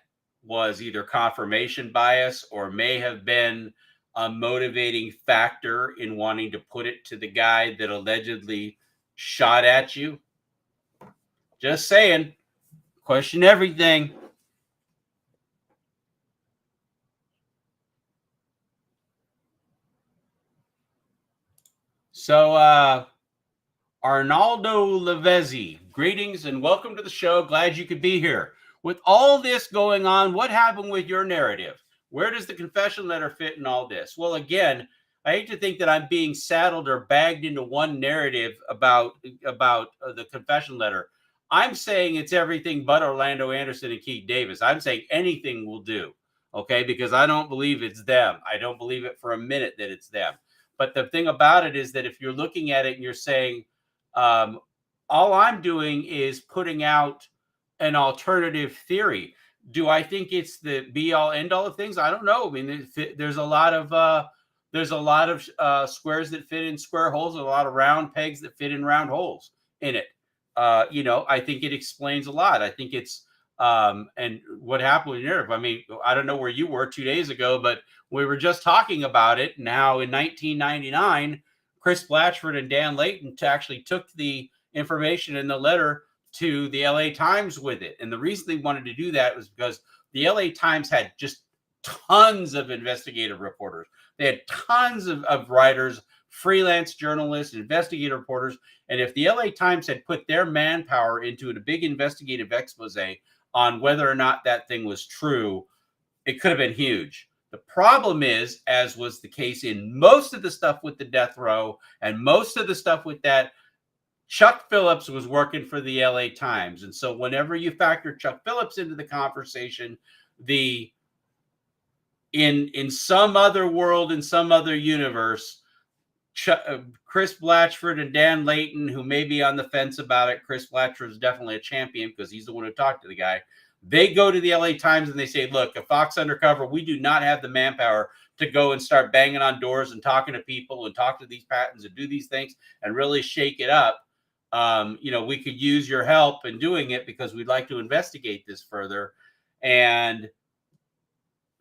was either confirmation bias or may have been a motivating factor in wanting to put it to the guy that allegedly shot at you. Just saying, question everything. So, Arnaldo Lavezzi, greetings and welcome to the show. Glad you could be here. With all this going on, what happened with your narrative? Where does the confession letter fit in all this? Well, again, I hate to think that I'm being saddled or bagged into one narrative about the confession letter. I'm saying it's everything but Orlando Anderson and Keith Davis. I'm saying anything will do, okay? Because I don't believe it's them. I don't believe it for a minute that it's them. But the thing about it is that if you're looking at it and you're saying, all I'm doing is putting out an alternative theory. Do I think it's the be all end all of things? I don't know. I mean, there's a lot of squares that fit in square holes, and a lot of round pegs that fit in round holes in it. I think it explains a lot. I think it's and what happened with Europe. I mean, I don't know where you were 2 days ago, but we were just talking about it. Now in 1999, Chris Blatchford and Dan Layton actually took the information in the letter to the LA Times with it. And the reason they wanted to do that was because the LA Times had just tons of investigative reporters. They had tons of writers, freelance journalists, investigative reporters. And if the LA Times had put their manpower into a big investigative expose on whether or not that thing was true, it could have been huge. The problem is, as was the case in most of the stuff with the death row and most of the stuff with that, Chuck Phillips was working for the LA Times. And so whenever you factor Chuck Phillips into the conversation, in some other world, in some other universe, Chris Blatchford and Dan Layton, who may be on the fence about it, Chris Blatchford is definitely a champion because he's the one who talked to the guy. They go to the LA Times and they say, look, at Fox Undercover, we do not have the manpower to go and start banging on doors and talking to people and talk to these patents and do these things and really shake it up. We could use your help in doing it because we'd like to investigate this further. And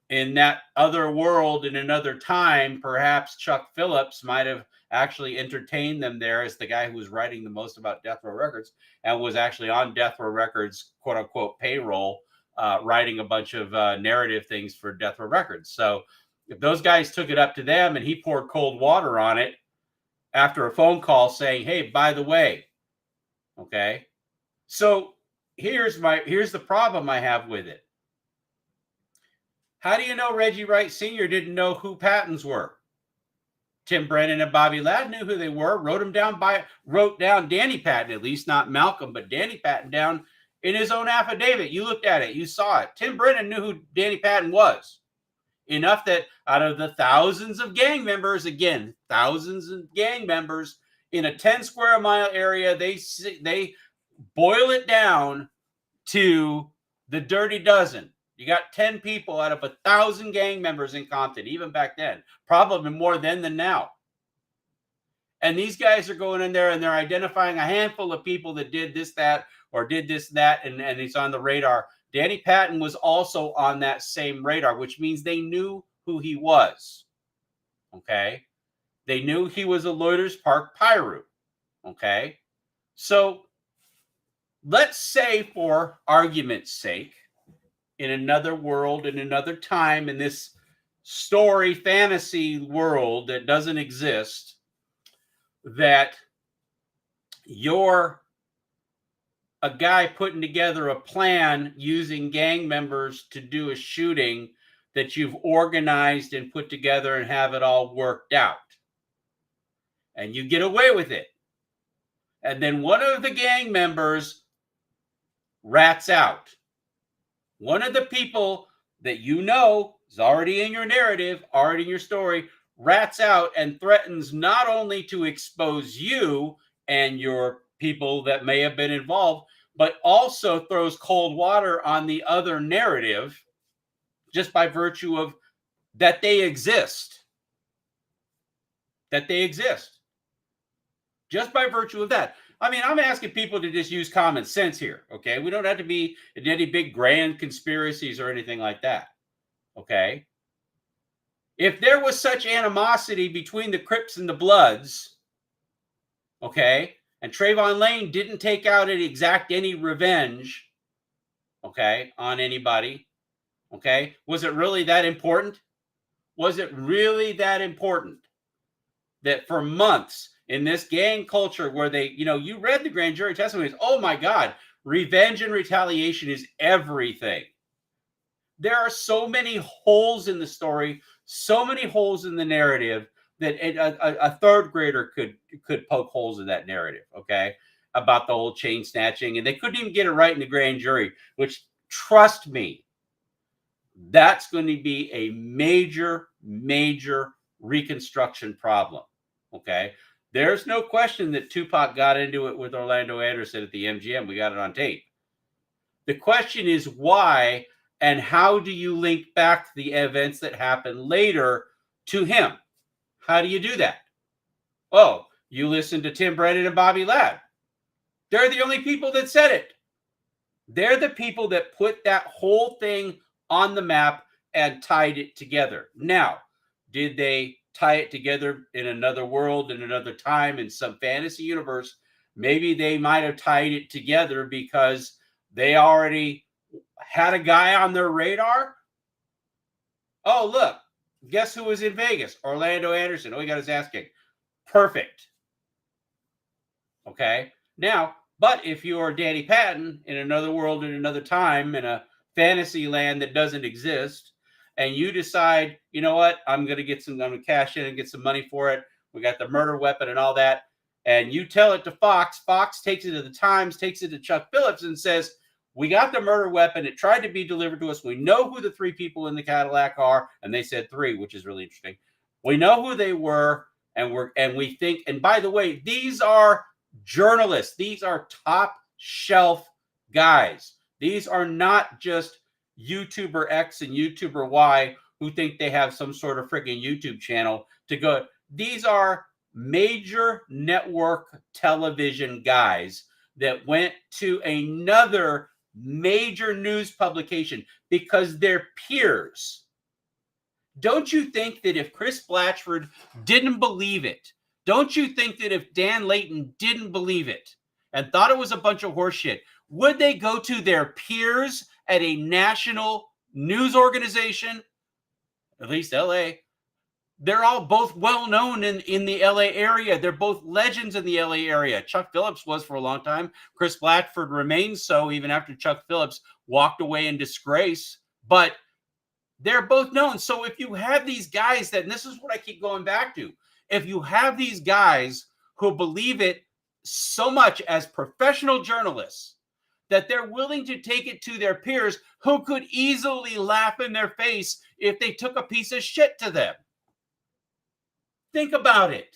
in that other world, in another time, perhaps Chuck Phillips might have actually entertained them there as the guy who was writing the most about Death Row Records and was actually on Death Row Records, quote unquote, payroll, writing a bunch of narrative things for Death Row Records. So if those guys took it up to them and he poured cold water on it after a phone call saying, hey, by the way, okay, so here's the problem I have with it. How do you know Reggie Wright Sr. didn't know who patents were? Tim Brennan and Bobby Ladd knew who they were, wrote down Danny Patton, at least not Malcolm, but Danny Patton down in his own affidavit. You looked at it, you saw it. Tim Brennan knew who Danny Patton was. Enough that out of the thousands of gang members, again, thousands of gang members in a 10 square mile area, they boil it down to the dirty dozen. You got 10 people out of 1,000 gang members in Compton, even back then, probably more then than now. And these guys are going in there and they're identifying a handful of people that did this, that, or did this, that, and it's on the radar. Danny Patton was also on that same radar, which means they knew who he was. Okay? They knew he was a Loiters Park Pyru. Okay? So let's say, for argument's sake, in another world, in another time, in this story fantasy world that doesn't exist, that you're a guy putting together a plan using gang members to do a shooting that you've organized and put together and have it all worked out. And you get away with it. And then one of the gang members rats out. One of the people that you know is already in your narrative, already in your story, rats out and threatens not only to expose you and your people that may have been involved, but also throws cold water on the other narrative just by virtue of that they exist. That they exist. Just by virtue of that. I mean, I'm asking people to just use common sense here, okay? We don't have to be in any big grand conspiracies or anything like that, okay? If there was such animosity between the Crips and the Bloods, okay, and Trayvon Lane didn't take out and exact any revenge, okay, on anybody, okay, was it really that important? Was it really that important that for months in this gang culture where they, you read the grand jury testimonies, oh my God, revenge and retaliation is everything. There are so many holes in the story, so many holes in the narrative that a third grader could poke holes in that narrative, okay, about the whole chain snatching. And they couldn't even get it right in the grand jury, which, trust me, that's going to be a major, major reconstruction problem. Okay. There's no question that Tupac got into it with Orlando Anderson at the MGM. We got it on tape. The question is why and how do you link back the events that happened later to him? How do you do that? Oh, you listen to Tim Brennan and Bobby Ladd. They're the only people that said it. They're the people that put that whole thing on the map and tied it together. Now, did they tie it together in another world, in another time, in some fantasy universe? Maybe they might have tied it together because they already had a guy on their radar. Oh, look, guess who was in Vegas? Orlando Anderson. Oh, he got his ass kicked. Perfect. Okay. Now, but if you are Danny Patton in another world, in another time, in a fantasy land that doesn't exist, and you decide, you know what, I'm going to cash in and get some money for it. We got the murder weapon and all that. And you tell it to Fox. Fox takes it to the Times, takes it to Chuck Phillips and says, we got the murder weapon. It tried to be delivered to us. We know who the three people in the Cadillac are. And they said three, which is really interesting. We know who they were. And we think, and by the way, these are journalists. These are top shelf guys. These are not just YouTuber X and YouTuber Y who think they have some sort of freaking YouTube channel to go. These are major network television guys that went to another major news publication because they're peers. Don't you think that if Chris Blatchford didn't believe it, don't you think that if Dan Layton didn't believe it and thought it was a bunch of horseshit, would they go to their peers at a national news organization? At least LA. They're all both well known in the LA area. They're both legends in the LA area. Chuck Phillips was for a long time. Chris Blatchford remains so even after Chuck Phillips walked away in disgrace. But they're both known. So if you have these guys that, and this is what I keep going back to, if you have these guys who believe it so much as professional journalists that they're willing to take it to their peers who could easily laugh in their face if they took a piece of shit to them. Think about it.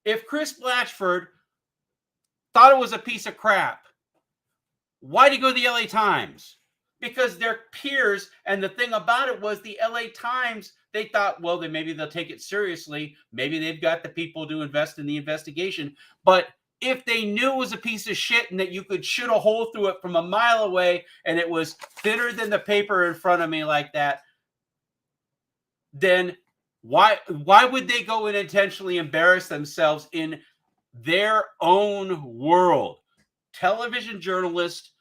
If Chris Blatchford thought it was a piece of crap, why did he go to the LA Times? Because they're peers, and the thing about it was the LA Times, they thought, well, then maybe they'll take it seriously. Maybe they've got the people to invest in the investigation. But if they knew it was a piece of shit and that you could shoot a hole through it from a mile away and it was thinner than the paper in front of me like that, then why would they go and intentionally embarrass themselves in their own world? Television journalists,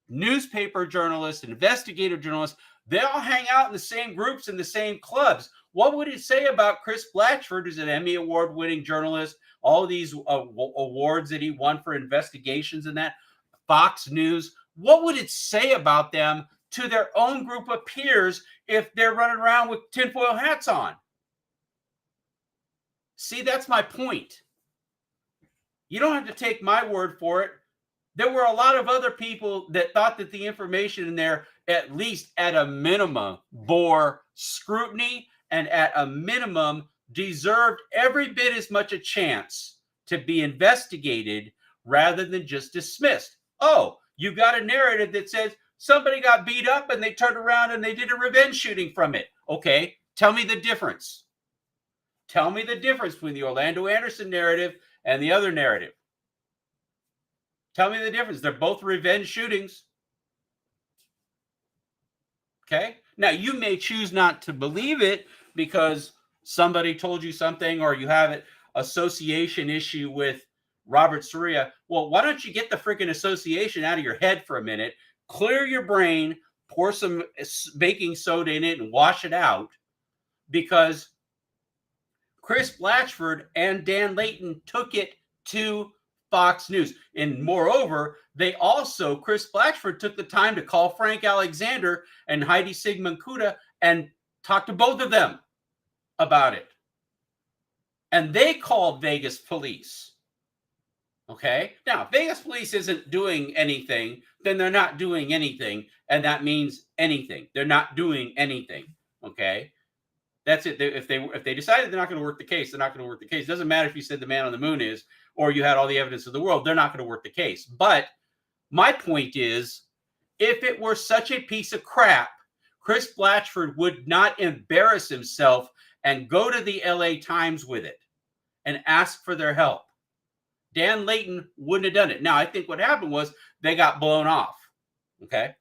newspaper journalists, investigative journalists, they all hang out in the same groups in the same clubs. What would it say about Chris Blatchford, who's an Emmy Award-winning journalist, all these awards that he won for investigations and that, Fox News? What would it say about them to their own group of peers if they're running around with tinfoil hats on? See, that's my point. You don't have to take my word for it. There were a lot of other people that thought that the information in there, at least at a minimum, bore scrutiny and at a minimum deserved every bit as much a chance to be investigated rather than just dismissed. Oh, you got a narrative that says somebody got beat up and they turned around and they did a revenge shooting from it. Okay, tell me the difference. Tell me the difference between the Orlando Anderson narrative and the other narrative. Tell me the difference. They're both revenge shootings. Okay? Now, you may choose not to believe it because somebody told you something, or you have an association issue with Robert Surya. Well, why don't you get the freaking association out of your head for a minute, clear your brain, pour some baking soda in it, and wash it out, because Chris Blatchford and Dan Layton took it to Fox News. And moreover, Chris Blatchford took the time to call Frank Alexander and Heidi Sigmund Kuda and talk to both of them about it. And they called Vegas police. Okay? Now, Vegas police isn't doing anything, then they're not doing anything. And that means anything. They're not doing anything. Okay? That's it. If they decided they're not going to work the case, they're not going to work the case. It doesn't matter if you said the man on the moon is, or you had all the evidence of the world. They're not going to work the case. But my point is, if it were such a piece of crap, Chris Blatchford would not embarrass himself and go to the LA Times with it and ask for their help. Dan Layton wouldn't have done it. Now, I think what happened was they got blown off. Okay?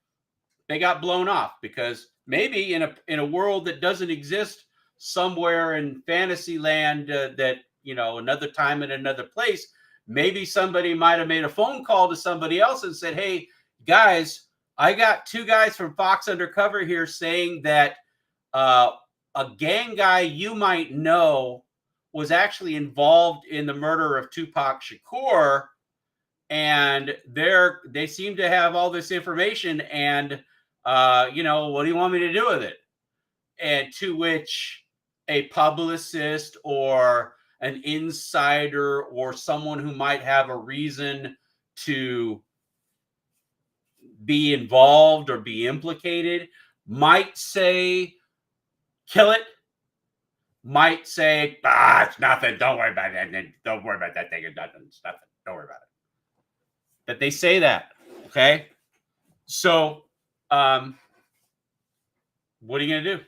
They got blown off because maybe in a world that doesn't exist somewhere in fantasy land, that, you know, another time in another place, maybe somebody might have made a phone call to somebody else and said, hey, guys, I got 2 guys from Fox Undercover here saying that a gang guy you might know was actually involved in the murder of Tupac Shakur, and they seem to have all this information, and you know, what do you want me to do with it? And to which a publicist or an insider or someone who might have a reason to be involved or be implicated might say, kill it. Might say, it's nothing. Don't worry about it. Don't worry about that thing. It's nothing. It's nothing. Don't worry about it. That they say that. Okay. So, what are you going to do?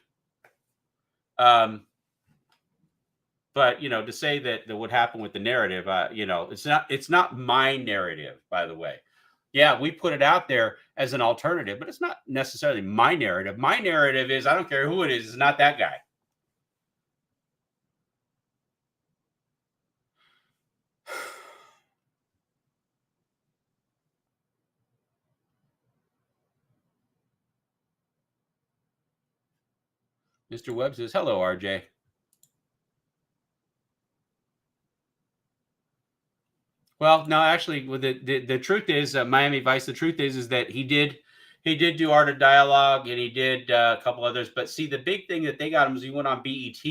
But, you know, to say that what happened with the narrative, you know, it's not my narrative, by the way. Yeah, we put it out there as an alternative, but it's not necessarily my narrative. My narrative is, I don't care who it is, it's not that guy. Mr. Webb says, hello, RJ. Well, no, actually, the truth is, Miami Vice, the truth is that he did do Art of Dialogue, and he did a couple others. But see, the big thing that they got him was he went on BET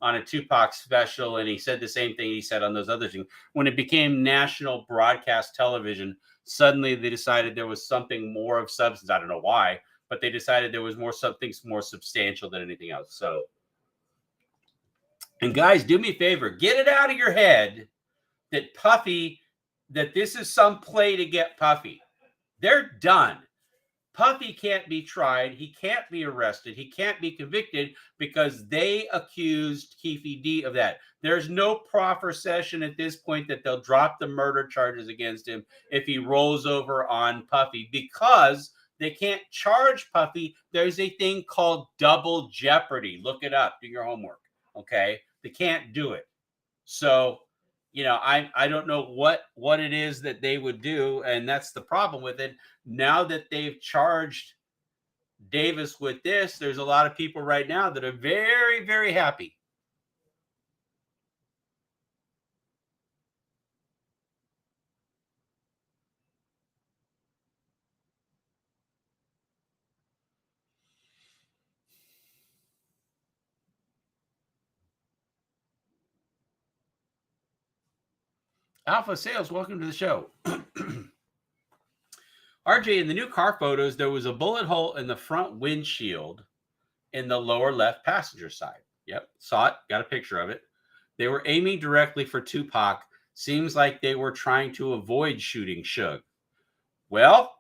on a Tupac special, and he said the same thing he said on those other things. When it became national broadcast television, suddenly they decided there was something more of substance. I don't know why, but they decided there was something more substantial than anything else. So, and guys, do me a favor, get it out of your head that this is some play to get Puffy. They're done. Puffy can't be tried. He can't be arrested. He can't be convicted because they accused Keefe D of that. There's no proffer session at this point that they'll drop the murder charges against him if he rolls over on Puffy, because they can't charge Puffy. There's a thing called double jeopardy. Look it up. Do your homework. Okay? They can't do it. So, you know, I don't know what it is that they would do, and that's the problem with it. Now that they've charged Davis with this, there's a lot of people right now that are very, very happy. Alpha Sales, welcome to the show. RJ, in the new car photos, there was a bullet hole in the front windshield in the lower left passenger side. Yep, saw it, got a picture of it. They were aiming directly for Tupac. Seems like they were trying to avoid shooting Suge. Well,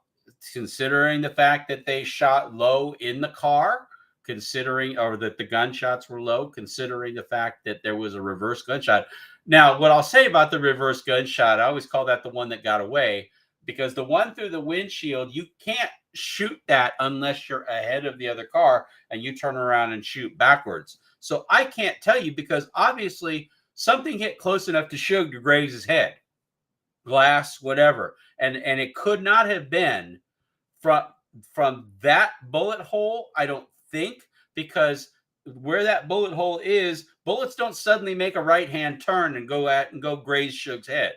considering the fact that they shot low in the car, or that the gunshots were low, considering the fact that there was a reverse gunshot. Now, what I'll say about the reverse gunshot, I always call that the one that got away. because the one through the windshield, you can't shoot that unless you're ahead of the other car and you turn around and shoot backwards. So I can't tell you, because obviously something hit close enough to Suge to graze his head, glass, whatever, and it could not have been from that bullet hole, I don't think, because where that bullet hole is, bullets don't suddenly make a right-hand turn and go graze Suge's head.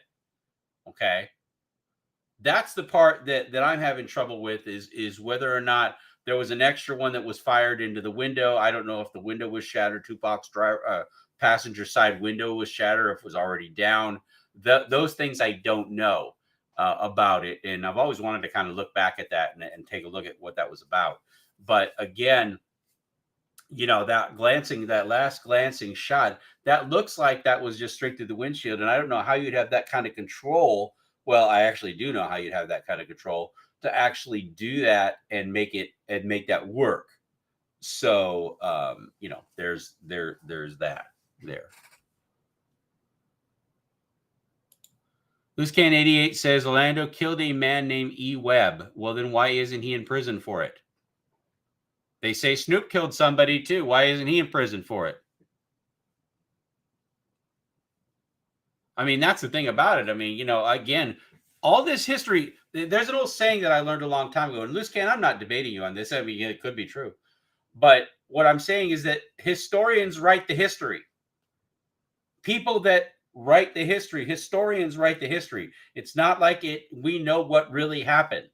Okay. That's the part that I'm having trouble with, is whether or not there was an extra one that was fired into the window. I don't know if the window was shattered. Tupac's passenger side window was shattered, if it was already down. Those things I don't know about it. And I've always wanted to kind of look back at that and take a look at what that was about. But again, that last glancing shot, that looks like that was just straight through the windshield. And I don't know how you'd have that kind of control. Well, I actually do know how you'd have that kind of control to actually do that and make that work. So, there's that there. Loose Can 88 says Orlando killed a man named E. Webb. Well, then why isn't he in prison for it? They say Snoop killed somebody too. Why isn't he in prison for it? I mean, that's the thing about it. I mean, again, all this history, there's an old saying that I learned a long time ago. And Loose Can, I'm not debating you on this. I mean, it could be true. But what I'm saying is that historians write the history. People that write the history, historians write the history. It's not like we know what really happened.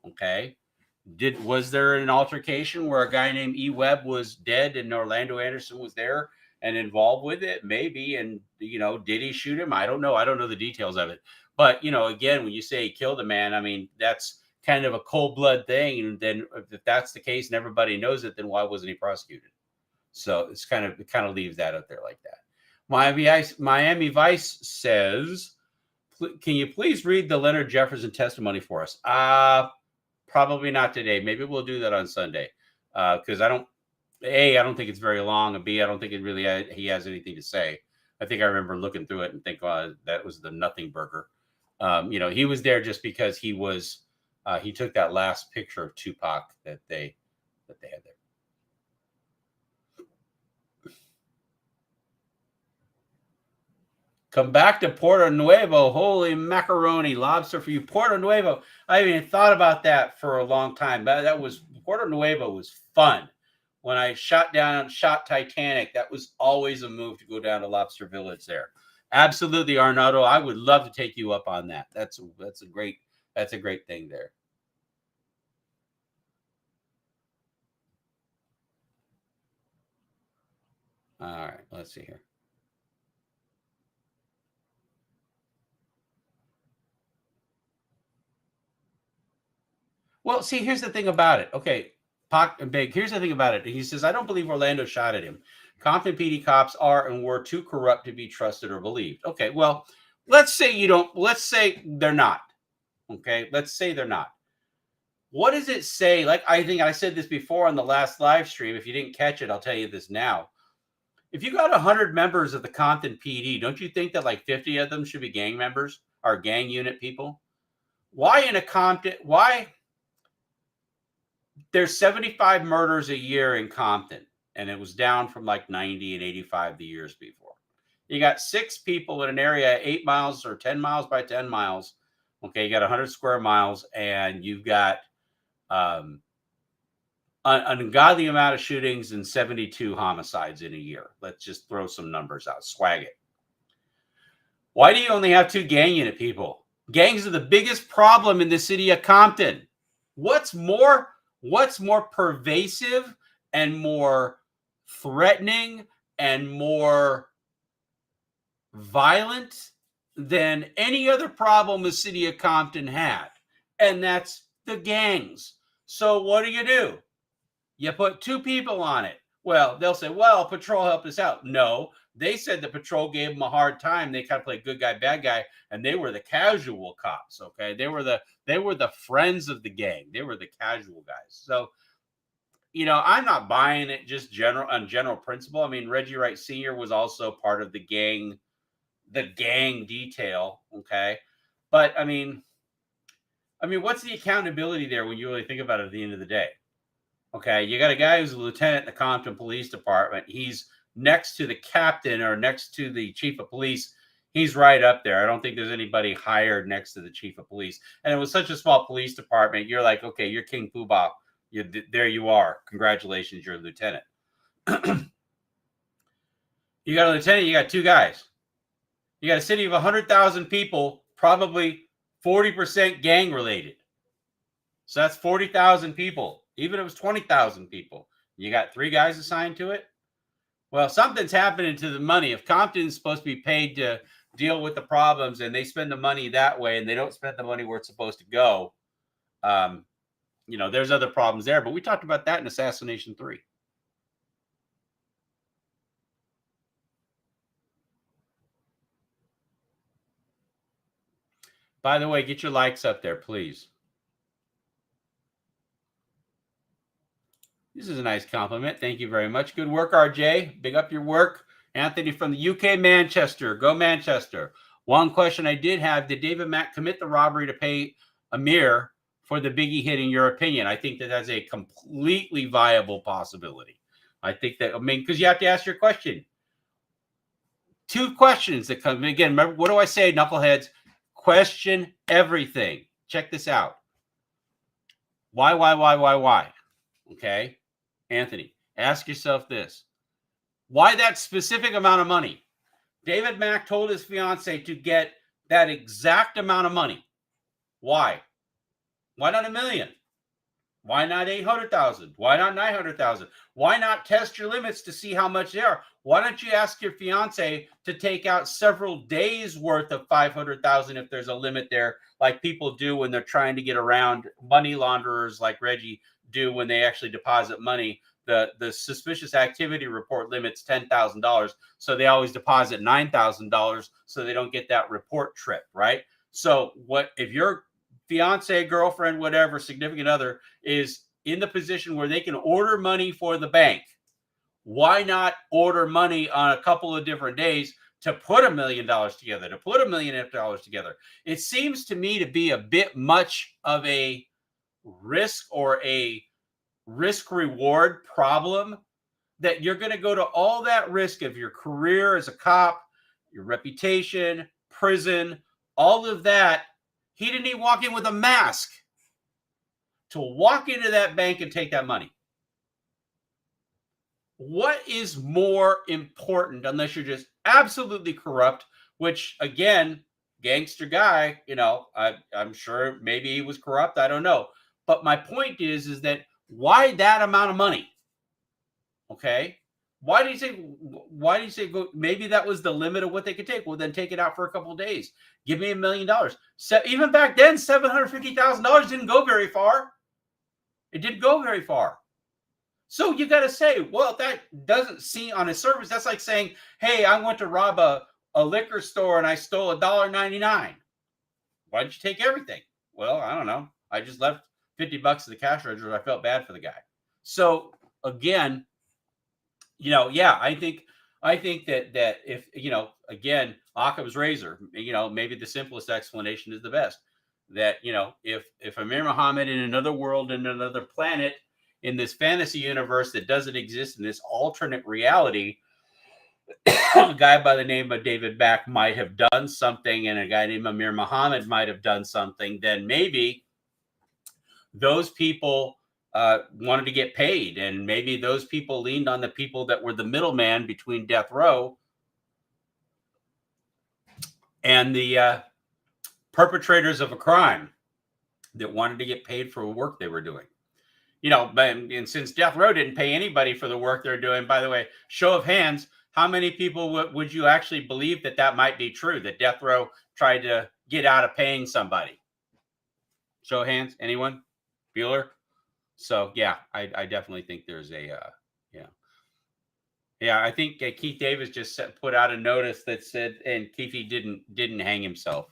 Okay. Was there an altercation where a guy named E. Webb was dead and Orlando Anderson was there and involved with it? Maybe. And, did he shoot him? I don't know. I don't know the details of it. But, again, when you say he killed a man, I mean, that's kind of a cold blood thing. And then if that's the case and everybody knows it, then why wasn't he prosecuted? So it kind of leaves that out there like that. Miami Vice says, can you please read the Leonard Jefferson testimony for us? Probably not today. Maybe we'll do that on Sunday. Because I don't think it's very long. And B, I don't think he has anything to say. I think I remember looking through it and think, that was the nothing burger. He was there just because he took that last picture of Tupac that they had there. Come back to Puerto Nuevo. Holy macaroni, lobster for you. Puerto Nuevo. I haven't even thought about that for a long time. But Puerto Nuevo was fun. When I shot Titanic, that was always a move to go down to Lobster Village there. Absolutely, Arnaldo. I would love to take you up on that. That's a great thing there. All right, let's see here. Well, see, here's the thing about it. Okay, Pac and Big, here's the thing about it. He says, I don't believe Orlando shot at him. Compton PD cops are and were too corrupt to be trusted or believed. Okay, well, let's say they're not. Okay, let's say they're not. What does it say? Like, I think I said this before on the last live stream. If you didn't catch it, I'll tell you this now. If you got 100 members of the Compton PD, don't you think that like 50 of them should be gang members or gang unit people? Why in a Compton? Why? There's 75 murders a year in Compton, and it was down from like 90 and 85 the years before. You got 6 people in an area 8 miles or 10 miles by 10 miles. Okay, you got 100 square miles, and you've got an ungodly amount of shootings and 72 homicides in a year. Let's just throw some numbers out. Swag it. Why do you only have 2 gang unit people? Gangs are the biggest problem in the city of Compton. What's more pervasive and more threatening and more violent than any other problem the city of Compton had? And that's the gangs. So what do? You put 2 people on it. Well, they'll say, well, patrol helped us out. No, they said the patrol gave them a hard time. They kind of played good guy, bad guy, and they were the casual cops. Okay, they were the friends of the gang. They were the casual guys. So, I'm not buying it just on general principle. I mean, Reggie Wright Sr. was also part of the gang detail. Okay, but I mean, I mean, what's the accountability there when you really think about it at the end of the day? Okay, you got a guy who's a lieutenant in the Compton Police Department. He's next to the captain or next to the chief of police. He's right up there. I don't think there's anybody hired next to the chief of police. And it was such a small police department. You're like, okay, you're King Poobah. There you are. Congratulations, you're a lieutenant. You got a lieutenant, you got two guys. You got a city of 100,000 people, probably 40% gang related. So that's 40,000 people. Even if it was 20,000 people, you got three guys assigned to it. Well, something's happening to the money. If Compton's supposed to be paid to deal with the problems and they spend the money that way and they don't spend the money where it's supposed to go, there's other problems there. But we talked about that in Assassination 3. By the way, get your likes up there, please. This is a nice compliment. Thank you very much. Good work, RJ. Big up your work. Anthony from the UK, Manchester. Go Manchester. One question I did have, did David Mack commit the robbery to pay Amir for the Biggie hit in your opinion? I think that's a completely viable possibility. I think that, because you have to ask your question. Two questions that come, again, remember, what do I say, knuckleheads? Question everything. Check this out. Why? Okay. Anthony, ask yourself this. Why that specific amount of money? David Mack told his fiance to get that exact amount of money. Why? Why not $1 million? Why not 800,000? Why not 900,000? Why not test your limits to see how much they are? Why don't you ask your fiance to take out several days worth of 500,000 if there's a limit there, like people do when they're trying to get around money launderers like Reggie do when they actually deposit money. The suspicious activity report limits $10,000, so they always deposit $9,000 so they don't get that report trip, right? So what if your fiance, girlfriend, whatever, significant other is in the position where they can order money for the bank? Why not order money on a couple of different days to put $1 million together, to put $1 million together? It seems to me to be a bit much of a risk or a risk reward problem that you're going to go to all that risk of your career as a cop, your reputation, prison, all of that. He didn't even walk in with a mask to walk into that bank and take that money. What is more important, unless you're just absolutely corrupt, which again, gangster guy, I'm sure maybe he was corrupt. I don't know. But my point is that why that amount of money? Okay. Why do you say go? Maybe that was the limit of what they could take. Well, then take it out for a couple of days. Give me $1 million. So even back then, $750,000 didn't go very far. It didn't go very far. So you got to say, well, that doesn't seem on a surface. That's like saying, hey, I went to rob a liquor store and I stole $1.99. Why did you take everything? Well, I don't know. I just left $50 at the cash register. I felt bad for the guy. So again, I think that if, again, Occam's razor, maybe the simplest explanation is the best. That, if Amir Muhammad in another world, in another planet, in this fantasy universe that doesn't exist, in this alternate reality, a guy by the name of David Mack might have done something and a guy named Amir Muhammad might have done something, then maybe those people wanted to get paid, and maybe those people leaned on the people that were the middleman between death row and the perpetrators of a crime that wanted to get paid for work they were doing. And since death row didn't pay anybody for the work they're doing, by the way, show of hands, how many people would you actually believe that might be true, that death row tried to get out of paying somebody? Show of hands, anyone? Bueller? So yeah, I definitely think there's a I think Keith Davis just put out a notice that said, and Keefe didn't hang himself.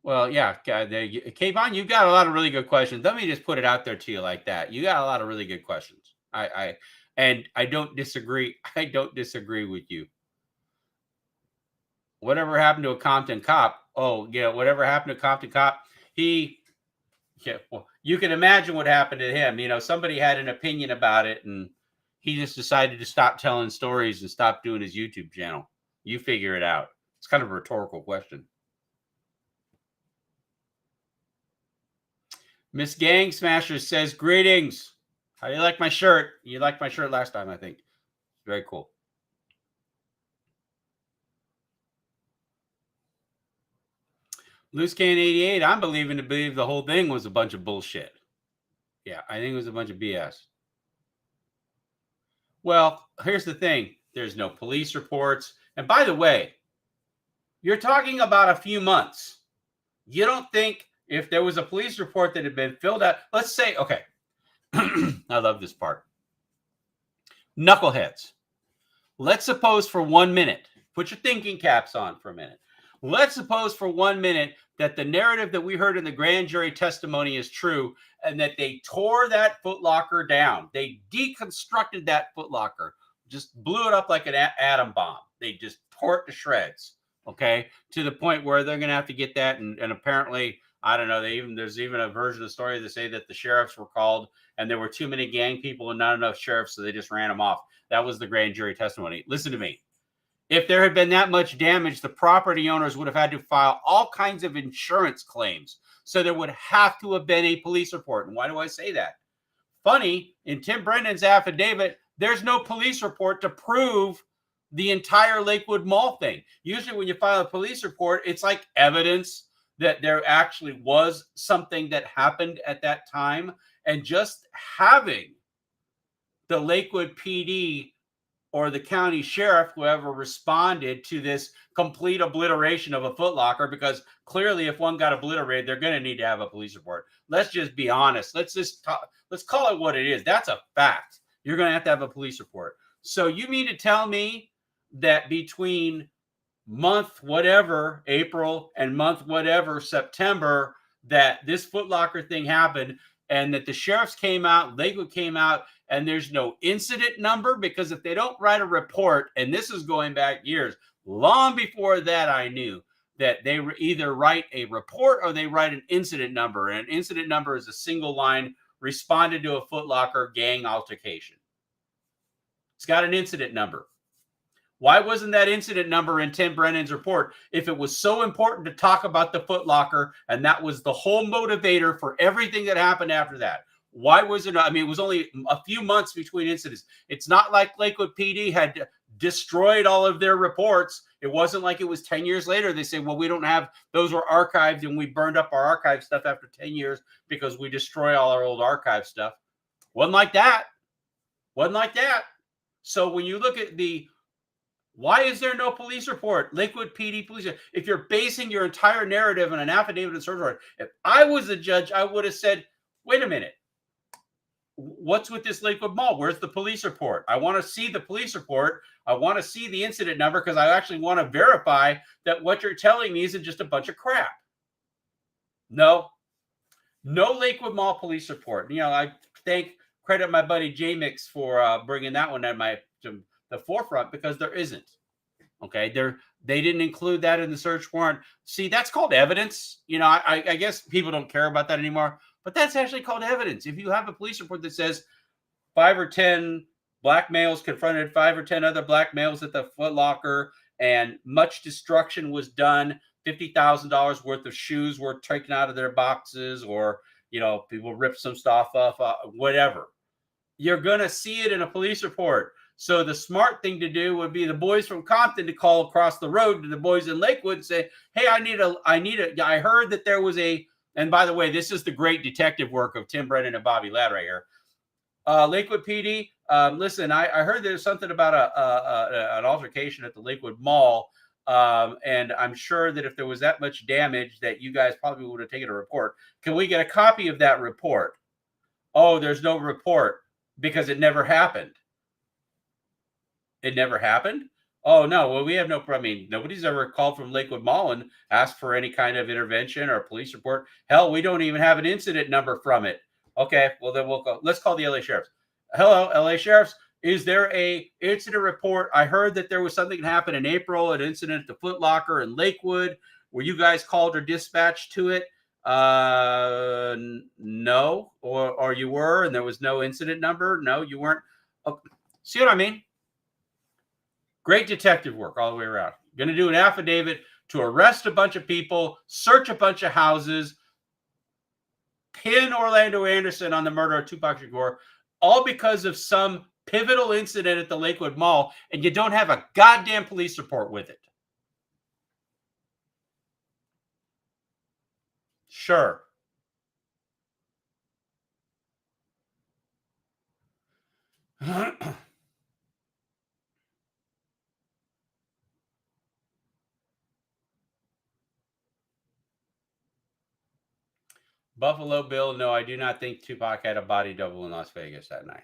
Well, yeah, Kayvon, you've got a lot of really good questions. Let me just put it out there to you like that. You got a lot of really good questions. And I don't disagree. I don't disagree with you. Whatever happened to a Compton cop? Oh, yeah, whatever happened to a Compton cop? Well, you can imagine what happened to him. You know, somebody had an opinion about it, and he just decided to stop telling stories and stop doing his YouTube channel. You figure it out. It's kind of a rhetorical question. Miss Gang Smasher says, greetings. How do you like my shirt? You liked my shirt last time, I think. Very cool. Loose Can 88, I'm believing to believe the whole thing was a bunch of bullshit. Yeah, I think it was a bunch of BS. Well, here's the thing. There's no police reports. And by the way, you're talking about a few months. You don't think if there was a police report that had been filled out, let's say, okay, I love this part. Knuckleheads. Let's suppose for 1 minute, put your thinking caps on for a minute. Let's suppose for 1 minute that the narrative that we heard in the grand jury testimony is true and that they tore that footlocker down. They deconstructed that footlocker, just blew it up like an atom bomb. They just tore it to shreds, okay, to the point where they're going to have to get that. And apparently, I don't know, there's even a version of the story that say that the sheriffs were called and there were too many gang people and not enough sheriffs, so they just ran them off. That was the grand jury testimony. Listen to me. If there had been that much damage, the property owners would have had to file all kinds of insurance claims. So there would have to have been a police report. And why do I say that? Funny, in Tim Brendan's affidavit, there's no police report to prove the entire Lakewood Mall thing. Usually when you file a police report, it's like evidence that there actually was something that happened at that time. And just having the Lakewood PD or the county sheriff, whoever responded to this complete obliteration of a footlocker, because clearly if one got obliterated, they're going to need to have a police report. Let's just be honest. Let's call it what it is. That's a fact. You're going to have a police report. So you mean to tell me that between month whatever, April, and month whatever, September, that this footlocker thing happened and that the sheriffs came out, Lakewood came out, and there's no incident number? Because if they don't write a report, and this is going back years, long before that I knew that they either write a report or they write an incident number. And an incident number is a single line, responded to a footlocker gang altercation. It's got an incident number. Why wasn't that incident number in Tim Brennan's report if it was so important to talk about the footlocker and that was the whole motivator for everything that happened after that? Why was it? I mean, it was only a few months between incidents. It's not like Lakewood PD had destroyed all of their reports. It wasn't like it was 10 years later. They say, well, we don't have, those were archived and we burned up our archive stuff after 10 years because we destroy all our old archive stuff. Wasn't like that. Wasn't like that. So when you look at why is there no police report? Lakewood PD police. If you're basing your entire narrative on an affidavit of search warrant, if I was a judge, I would have said, wait a minute. What's with this Lakewood Mall? Where's the police report? I want to see the police report. I want to see the incident number because I actually want to verify that what you're telling me isn't just a bunch of crap. No Lakewood Mall police report. You know, I credit my buddy J-Mix for bringing that one to the forefront because there isn't. Okay, they didn't include that in the search warrant. See, that's called evidence. You know, I guess people don't care about that anymore. But that's actually called evidence. If you have a police report that says 5 or 10 black males confronted 5 or 10 other black males at the Foot Locker and much destruction was done, $50,000 worth of shoes were taken out of their boxes, or, you know, people ripped some stuff off, whatever. You're going to see it in a police report. So the smart thing to do would be the boys from Compton to call across the road to the boys in Lakewood and say, hey, I heard that there was and by the way, this is the great detective work of Tim Brennan and Bobby Ladd right here. Lakewood PD, listen, I heard there's something about an altercation at the Lakewood Mall, and I'm sure that if there was that much damage that you guys probably would have taken a report. Can we get a copy of that report? Oh, there's no report because it never happened. It never happened? Oh, no. Well, we have no problem. I mean, nobody's ever called from Lakewood Mall and asked for any kind of intervention or police report. Hell, we don't even have an incident number from it. Okay, well, then we'll go. Let's call the LA Sheriffs. Hello, LA Sheriffs. is there a incident report? I heard that there was something that happened in April, an incident at the Foot Locker in Lakewood. Were you guys called or dispatched to it? No, or you were, and there was no incident number. No, you weren't. Oh, see what I mean? Great detective work all the way around. Going to do an affidavit to arrest a bunch of people, search a bunch of houses, pin Orlando Anderson on the murder of Tupac Shakur, all because of some pivotal incident at the Lakewood Mall, and you don't have a goddamn police report with it. Sure. Buffalo Bill, no, I do not think Tupac had a body double in Las Vegas that night.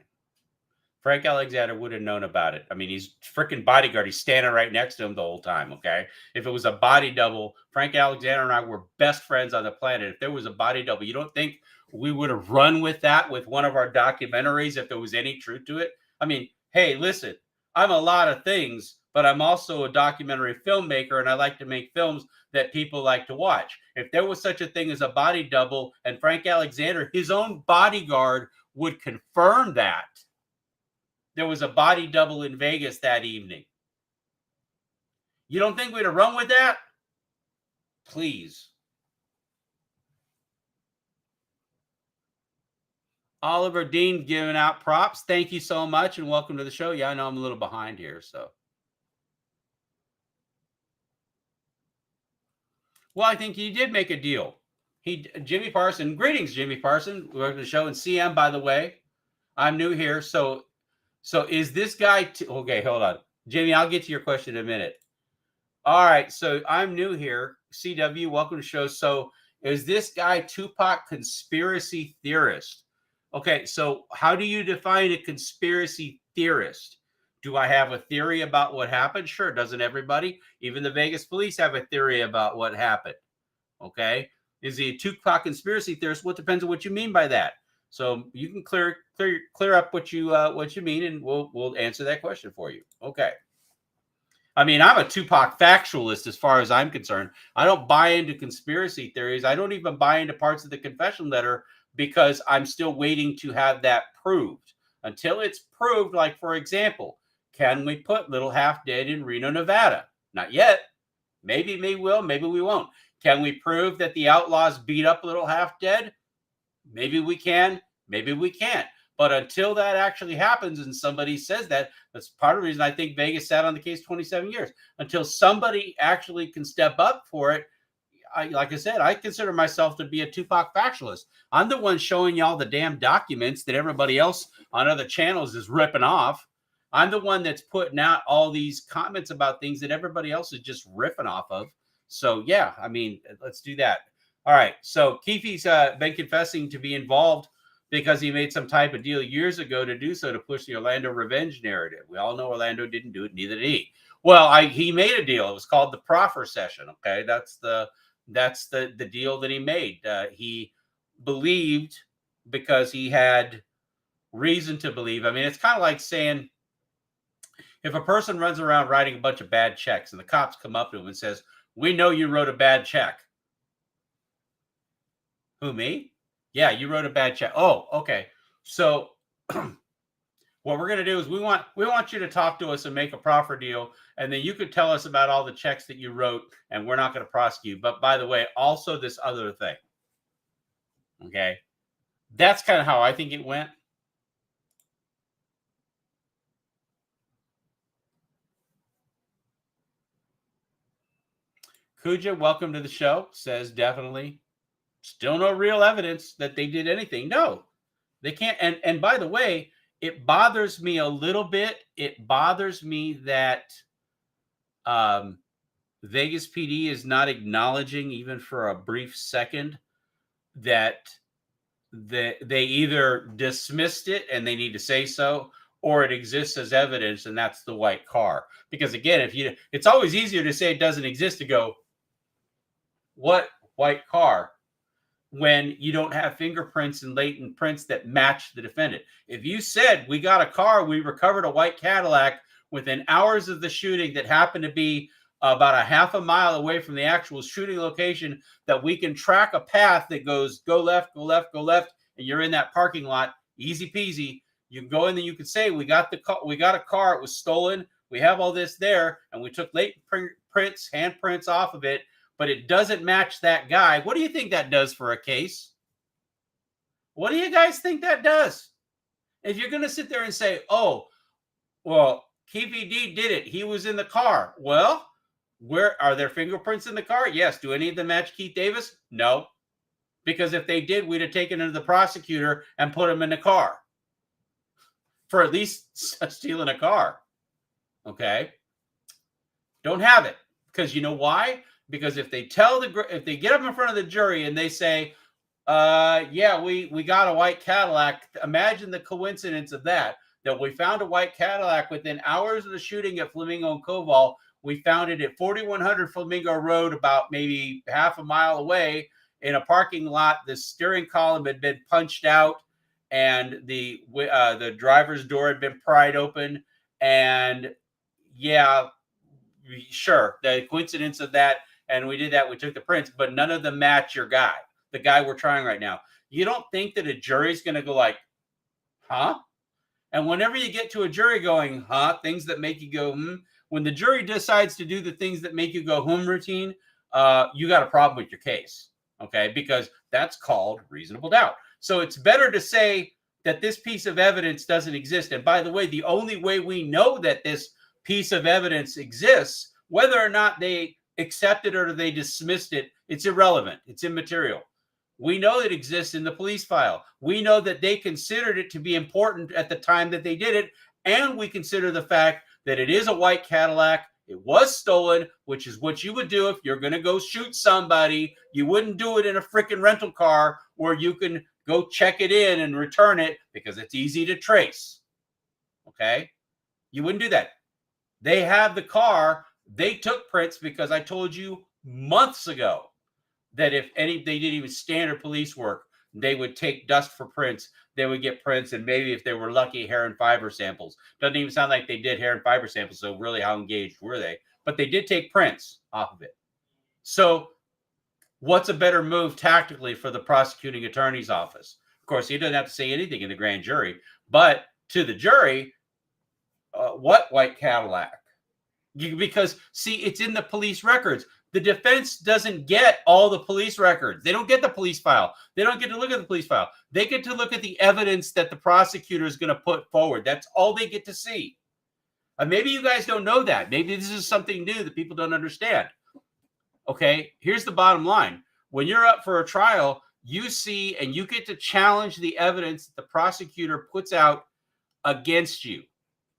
Frank Alexander would have known about it. I mean, he's freaking bodyguard. He's standing right next to him the whole time, okay? If it was a body double, Frank Alexander and I were best friends on the planet. If there was a body double, you don't think we would have run with that with one of our documentaries if there was any truth to it? I mean, hey, listen, I'm a lot of things, but I'm also a documentary filmmaker, and I like to make films that people like to watch. If there was such a thing as a body double, and Frank Alexander, his own bodyguard, would confirm that there was a body double in Vegas that evening, you don't think we'd have run with that? Please. Oliver Dean giving out props. Thank you so much, and welcome to the show. Yeah, I know I'm a little behind here, so. Well, I think he did make a deal. Jimmy Parson, greetings, Jimmy Parson. Welcome to the show. And CM, by the way, I'm new here. So is this guy, okay, hold on. Jimmy, I'll get to your question in a minute. All right, so I'm new here. CW, welcome to the show. So is this guy Tupac conspiracy theorist? Okay, so how do you define a conspiracy theorist? Do I have a theory about what happened? Sure, doesn't everybody? Even the Vegas police have a theory about what happened. Okay, is he a Tupac conspiracy theorist? Well, it depends on what you mean by that. So you can clear up what you mean, and we'll answer that question for you. Okay. I mean, I'm a Tupac factualist as far as I'm concerned. I don't buy into conspiracy theories. I don't even buy into parts of the confession letter because I'm still waiting to have that proved. Until it's proved, like, for example, can we put Little Half Dead in Reno, Nevada? Not yet. Maybe we will, maybe we won't. Can we prove that the Outlaws beat up Little Half Dead? Maybe we can, maybe we can't. But until that actually happens and somebody says that, that's part of the reason I think Vegas sat on the case 27 years. Until somebody actually can step up for it, like I said, I consider myself to be a Tupac factualist. I'm the one showing y'all the damn documents that everybody else on other channels is ripping off. I'm the one that's putting out all these comments about things that everybody else is just riffing off of. So, yeah, I mean, let's do that. All right. So Keefe's been confessing to be involved because he made some type of deal years ago to do so, to push the Orlando revenge narrative. We all know Orlando didn't do it. Neither did he. Well, he made a deal. It was called the proffer session. Okay. That's the deal that he made. He believed because he had reason to believe. I mean, it's kind of like saying, if a person runs around writing a bunch of bad checks and the cops come up to him and says, "We know you wrote a bad check." Who, me? Yeah, you wrote a bad check. Oh, okay. So what we're going to do is we want you to talk to us and make a proffer deal, and then you could tell us about all the checks that you wrote, and we're not going to prosecute. But by the way, also this other thing. Okay? That's kind of how I think it went. Kuja, welcome to the show, says definitely. Still no real evidence that they did anything. No, they can't. And by the way, it bothers me a little bit. It bothers me that Vegas PD is not acknowledging, even for a brief second, that they either dismissed it and they need to say so, or it exists as evidence, and that's the white car. Because again, it's always easier to say it doesn't exist to go, what white car? when you don't have fingerprints and latent prints that match the defendant. If you said we got a car, we recovered a white Cadillac within hours of the shooting that happened to be about a half a mile away from the actual shooting location, that we can track a path that goes go left, go left, go left, and you're in that parking lot, easy peasy. You can go in there, you can say we got a car, it was stolen, we have all this there, and we took latent prints, handprints off of it, but it doesn't match that guy. What do you think that does for a case? What do you guys think that does? If you're going to sit there and say, oh, well, KVD did it, he was in the car. Well, where are there fingerprints in the car? Yes. Do any of them match Keith Davis? No. Because if they did, we'd have taken him to the prosecutor and put him in the car for at least stealing a car. Okay. Don't have it. Because you know why? Because if they get up in front of the jury and they say, yeah, we got a white Cadillac. Imagine the coincidence of that we found a white Cadillac within hours of the shooting at Flamingo and Koval. We found it at 4100 Flamingo Road, about maybe half a mile away in a parking lot. The steering column had been punched out and the driver's door had been pried open. And yeah, sure, the coincidence of that. And we did that. We took the prints, but none of them match your guy, the guy we're trying right now. You don't think that a jury's going to go like, huh? And whenever you get to a jury going, huh, things that make you go, hmm, when the jury decides to do the things that make you go, routine, you got a problem with your case, okay? Because that's called reasonable doubt. So it's better to say that this piece of evidence doesn't exist. And by the way, the only way we know that this piece of evidence exists, whether or not they accepted it or they dismissed it, it's irrelevant. It's immaterial. We know it exists in the police file. We know that they considered it to be important at the time that they did it. And we consider the fact that it is a white Cadillac. It was stolen, which is what you would do if you're going to go shoot somebody. You wouldn't do it in a freaking rental car where you can go check it in and return it because it's easy to trace. Okay? You wouldn't do that. They have the car. They took prints because I told you months ago that if they did even standard police work, they would take dust for prints. They would get prints, and maybe if they were lucky, hair and fiber samples. Doesn't even sound like they did hair and fiber samples, so really how engaged were they? But they did take prints off of it. So what's a better move tactically for the prosecuting attorney's office? Of course, he doesn't have to say anything in the grand jury, but to the jury, what white Cadillac? Because, see, it's in the police records. The defense doesn't get all the police records. They don't get the police file. They don't get to look at the police file. They get to look at the evidence that the prosecutor is going to put forward. That's all they get to see. Maybe you guys don't know that. Maybe this is something new that people don't understand. Okay, here's the bottom line. When you're up for a trial, you see and you get to challenge the evidence that the prosecutor puts out against you.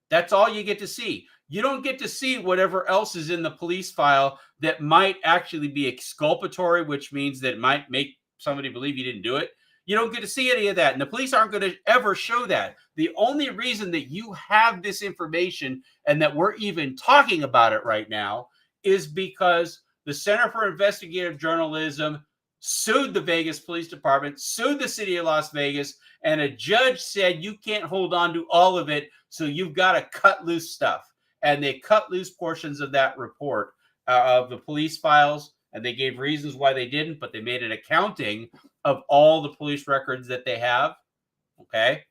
That's all you get to see. You don't get to see whatever else is in the police file that might actually be exculpatory, which means that it might make somebody believe you didn't do it. You don't get to see any of that. And the police aren't going to ever show that. The only reason that you have this information and that we're even talking about it right now is because the Center for Investigative Journalism sued the Vegas Police Department, sued the city of Las Vegas, and a judge said you can't hold on to all of it, so you've got to cut loose stuff. And they cut loose portions of that report of the police files, and they gave reasons why they didn't, but they made an accounting of all the police records that they have. Okay?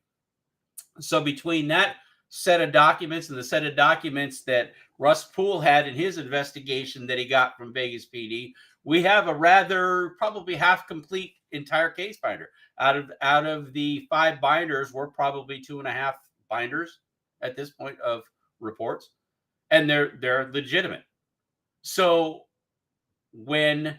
So between that set of documents and the set of documents that Russ Poole had in his investigation that he got from Vegas PD, we have a rather probably half-complete entire case binder. Out of the 5 binders, we're probably 2.5 binders at this point of reports. And they're legitimate. So when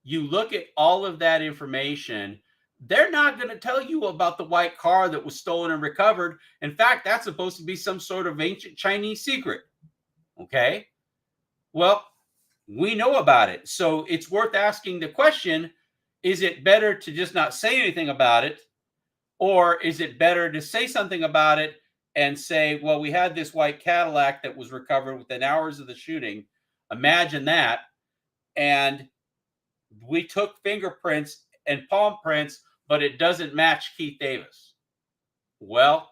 you look at all of that information, they're not going to tell you about the white car that was stolen and recovered. In fact, that's supposed to be some sort of ancient Chinese secret. Okay? Well, we know about it. So it's worth asking the question, is it better to just not say anything about it? Or is it better to say something about it and say, well, we had this white Cadillac that was recovered within hours of the shooting. Imagine that. And we took fingerprints and palm prints, but it doesn't match Keith Davis. Well,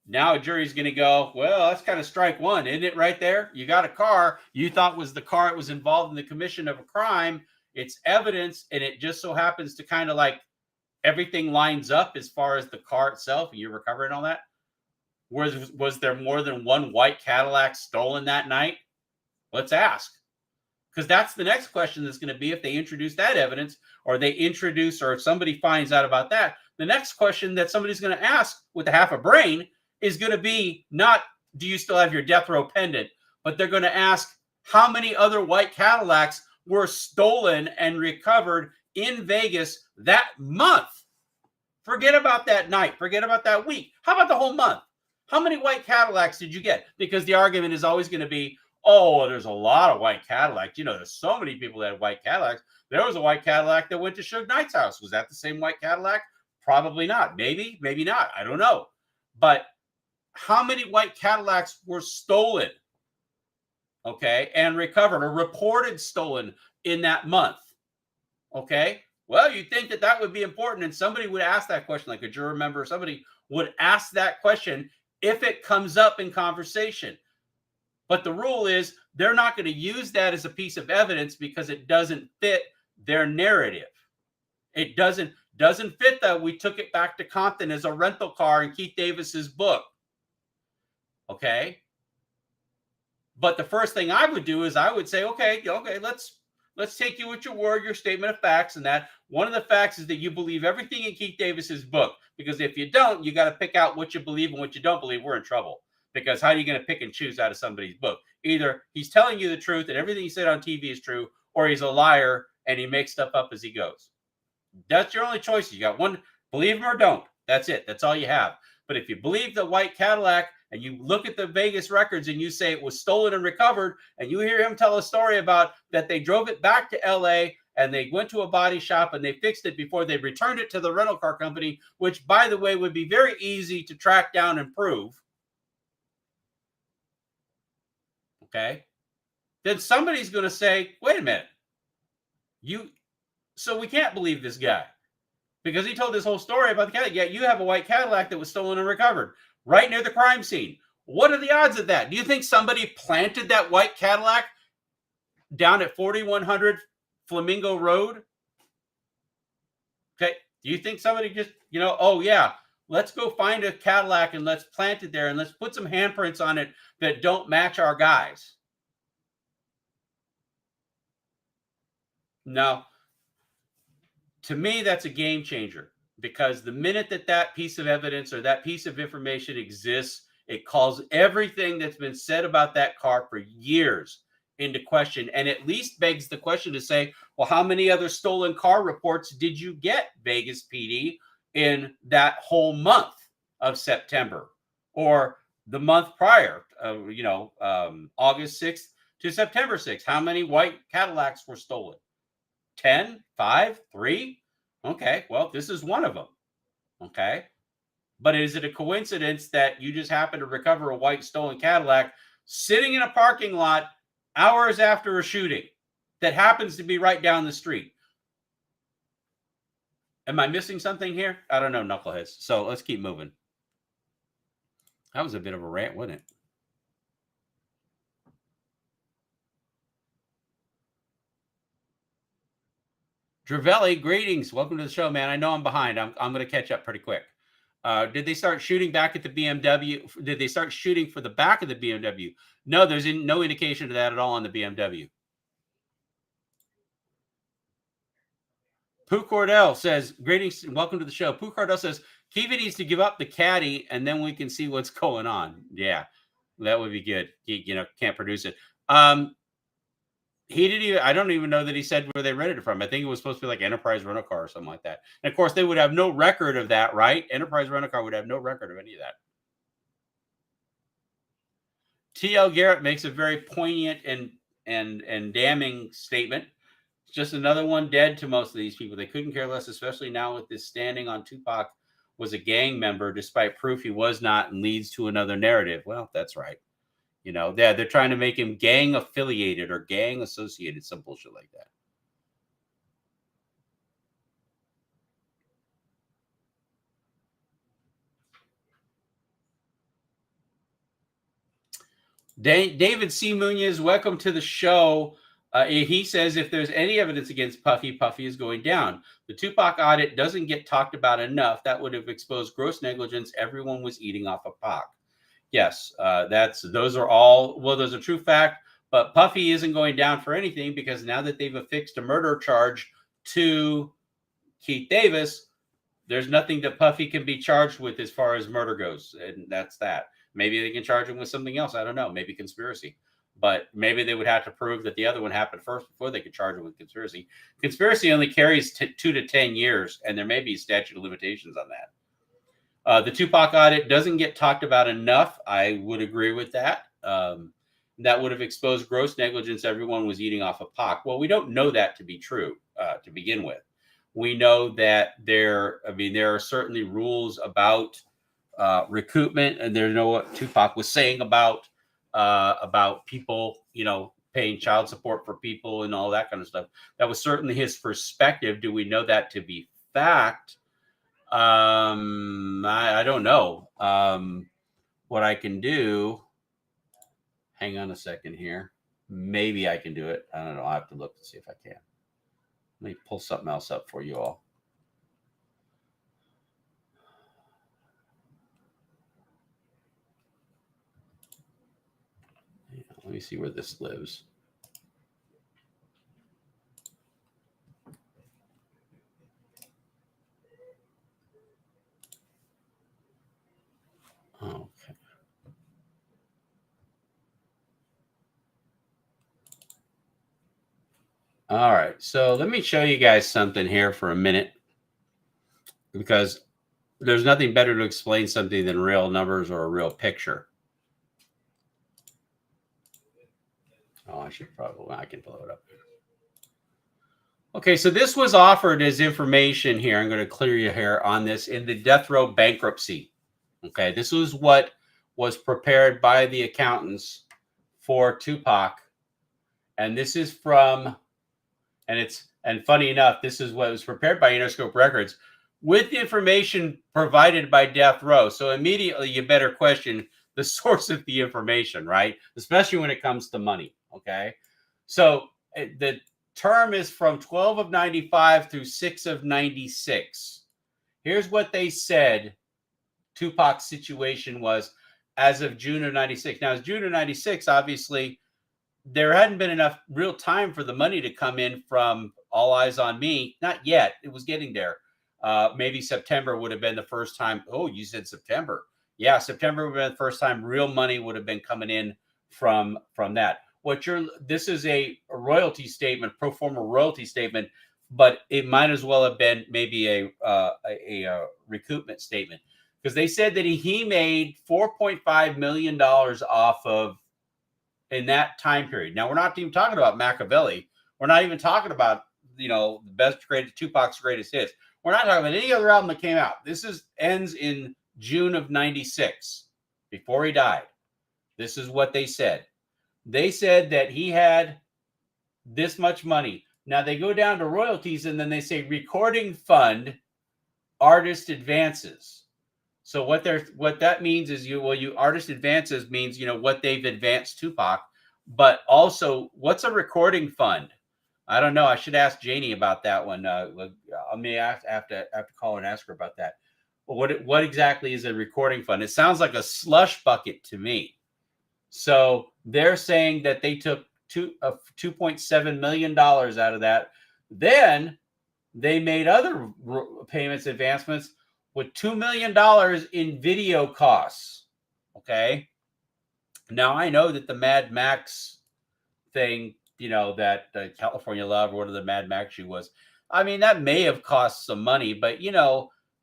now a jury's going to go, well, that's kind of strike one, isn't it, right there? You got a car you thought was the car that was involved in the commission of a crime. It's evidence, and it just so happens to kind of like everything lines up as far as the car itself, and you're recovering all that. Was there more than one white Cadillac stolen that night? Let's ask. Because that's the next question that's going to be if they introduce that evidence, or they introduce, or if somebody finds out about that. The next question that somebody's going to ask with a half a brain is going to be not, do you still have your death row pendant? But they're going to ask, how many other white Cadillacs were stolen and recovered in Vegas that month? Forget about that night. Forget about that week. How about the whole month? How many white Cadillacs did you get? Because the argument is always going to be, oh, there's a lot of white Cadillacs. You know, there's so many people that had white Cadillacs. There was a white Cadillac that went to Suge Knight's house. Was that the same white Cadillac? Probably not. Maybe, maybe not. I don't know. But how many white Cadillacs were stolen, okay, and recovered or reported stolen in that month? Okay. Well, you'd think that that would be important, and somebody would ask that question, like a juror member, somebody would ask that question if it comes up in conversation. But the rule is they're not going to use that as a piece of evidence because it doesn't fit their narrative. It doesn't fit that we took it back to Compton as a rental car in Keith Davis's book. Okay. But the first thing I would do is I would say, okay, let's take you at your word, your statement of facts, and that one of the facts is that you believe everything in Keith Davis's book. Because if you don't, you got to pick out what you believe and what you don't believe. We're in trouble. Because how are you going to pick and choose out of somebody's book? Either he's telling you the truth and everything he said on TV is true, or he's a liar and he makes stuff up as he goes. That's your only choice. You got one, believe him or don't. That's it. That's all you have. But if you believe the white Cadillac and you look at the Vegas records and you say it was stolen and recovered, and you hear him tell a story about that they drove it back to LA and they went to a body shop and they fixed it before they returned it to the rental car company, which, by the way, would be very easy to track down and prove. Okay, then somebody's going to say, wait a minute, so we can't believe this guy because he told this whole story about the Cadillac. Yet you have a white Cadillac that was stolen and recovered right near the crime scene. What are the odds of that? Do you think somebody planted that white Cadillac down at 4100 Flamingo Road? Okay, do you think somebody just, oh yeah, let's go find a Cadillac and let's plant it there and let's put some handprints on it that don't match our guys? No. To me, that's a game changer because the minute that piece of evidence or that piece of information exists, it calls everything that's been said about that car for years into question, and at least begs the question to say, well, how many other stolen car reports did you get, Vegas PD, in that whole month of September or the month prior, August 6th to September 6th? How many white Cadillacs were stolen? 10, 5, 3? Okay, well, this is one of them. Okay. But is it a coincidence that you just happen to recover a white stolen Cadillac sitting in a parking lot hours after a shooting that happens to be right down the street? Am I missing something here? I don't know, knuckleheads. So let's keep moving. That was a bit of a rant, wasn't it? Dravelli, greetings. Welcome to the show, man. I know I'm behind. I'm going to catch up pretty quick. Did they start shooting back at the BMW? Did they start shooting for the back of the BMW? No, there's no indication of that at all on the BMW. Pooh Cordell says, greetings and welcome to the show. Pooh Cordell says, Keefe needs to give up the caddy and then we can see what's going on. Yeah, that would be good. He, can't produce it. He didn't even, I don't even know that he said where they rented it from. I think it was supposed to be like Enterprise Rental Car or something like that. And of course, they would have no record of that, right? Enterprise Rental Car would have no record of any of that. T.L. Garrett makes a very poignant and damning statement. It's just another one dead to most of these people. They couldn't care less, especially now with this standing on Tupac was a gang member, despite proof he was not, and leads to another narrative. Well, that's right. They're trying to make him gang affiliated or gang associated, some bullshit like that. David C. Munoz, welcome to the show. He says if there's any evidence against Puffy, Puffy is going down. The Tupac audit doesn't get talked about enough. That would have exposed gross negligence. Everyone was eating off of Pac. Yes, those are true fact. But Puffy isn't going down for anything because now that they've affixed a murder charge to Keith Davis, there's nothing that Puffy can be charged with as far as murder goes, and that's that. Maybe they can charge him with something else. I don't know. Maybe conspiracy. But maybe they would have to prove that the other one happened first before they could charge him with conspiracy. Conspiracy only carries 2 to 10 years, and there may be a statute of limitations on that. The Tupac audit doesn't get talked about enough. I would agree with that. That would have exposed gross negligence. Everyone was eating off of Pac. Well, we don't know that to be true to begin with. We know that there are certainly rules about recoupment, and there's what Tupac was saying about people, paying child support for people and all that kind of stuff. That was certainly his perspective. Do we know that to be fact? I don't know. What I can do, hang on a second here. Maybe I can do it. I don't know. I'll have to look to see if I can. Let me pull something else up for you all. Let me see where this lives. Okay. All right. So let me show you guys something here for a minute, because there's nothing better to explain something than real numbers or a real picture. Oh, I can blow it up. Okay, so this was offered as information here. I'm going to clear you here on this in the death row bankruptcy. Okay, this was what was prepared by the accountants for Tupac. And this is from, and funny enough, this is what was prepared by Interscope Records with the information provided by death row. So immediately you better question the source of the information, right? Especially when it comes to money. Okay, so the term is from 12 of 95 through 6 of 96. Here's what they said Tupac's situation was as of June of 96. Now, as June of 96, obviously, there hadn't been enough real time for the money to come in from All Eyes on Me. Not yet. It was getting there. Maybe September would have been the first time. Oh, you said September. Yeah, September would have been the first time real money would have been coming in from that. This is a royalty statement, pro forma royalty statement, but it might as well have been maybe a recoupment statement, because they said that he made $4.5 million off of in that time period. Now, we're not even talking about Machiavelli. We're not even talking about the best greatest Tupac's greatest hits. We're not talking about any other album that came out. This ends in June of 96, before he died. This is what they said. They said that he had this much money. Now they go down to royalties, and then they say recording fund, artist advances. So what that means is artist advances means what they've advanced Tupac, but also what's a recording fund? I don't know. I should ask Janie about that one. I may have to call her and ask her about that. What exactly is a recording fund? It sounds like a slush bucket to me. So they're saying that they took $2.7 million out of that. Then they made other payments, advancements with $2 million in video costs. Okay. Now I know that the Mad Max thing, that California Love, or what the Mad Max shoe was, that may have cost some money, but